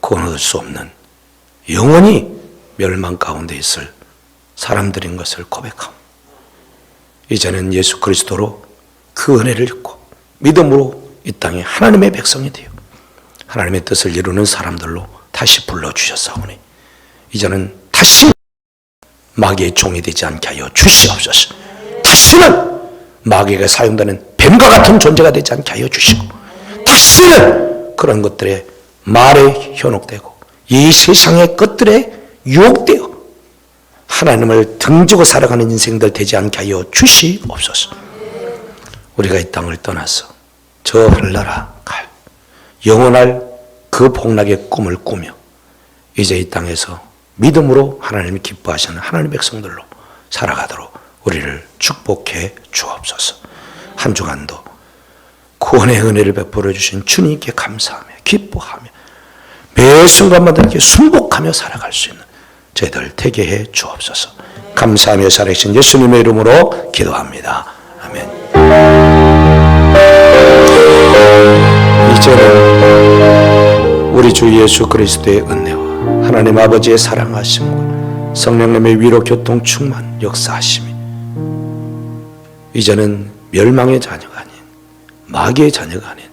구원 얻을 수 없는 영원히 멸망 가운데 있을 사람들인 것을 고백합니다. 이제는 예수 그리스도로 그 은혜를 입고 믿음으로 이 땅에 하나님의 백성이 되어 하나님의 뜻을 이루는 사람들로 다시 불러주셨사오니 이제는 다시 마귀의 종이 되지 않게 하여 주시옵소서. 다시는 마귀가 사용되는 뱀과 같은 존재가 되지 않게 하여 주시고 다시는 그런 것들에 말에 현혹되고 이 세상의 것들에 유혹되어 하나님을 등지고 살아가는 인생들 되지 않게 하여 주시옵소서. 우리가 이 땅을 떠나서 저 하늘나라 갈 영원할 그 복락의 꿈을 꾸며 이제 이 땅에서 믿음으로 하나님이 기뻐하시는 하나님의 백성들로 살아가도록 우리를 축복해 주옵소서. 한 주간도 구원의 은혜를 베풀어 주신 주님께 감사하며 기뻐하며 매 순간마다 이렇게 순복하며 살아갈 수 있는 저희들 되게 해 주옵소서. 감사하며 살아계신 예수님의 이름으로 기도합니다. 아멘. 이제는 우리 주 예수 그리스도의 은혜와 하나님 아버지의 사랑하심과 성령님의 위로 교통 충만 역사하심이 이제는 멸망의 자녀가 아닌 마귀의 자녀가 아닌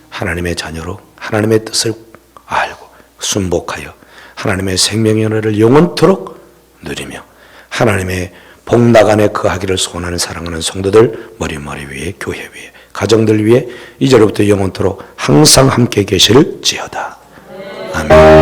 하나님의 자녀로 하나님의 뜻을 알고 순복하여 하나님의 생명의 은혜를 영원토록 누리며 하나님의 복락 안에 거하기를 소원하는 사랑하는 성도들 머리 위에 교회 위에 가정들 위에 이제로부터 영원토록 항상 함께 계실지어다. 아멘.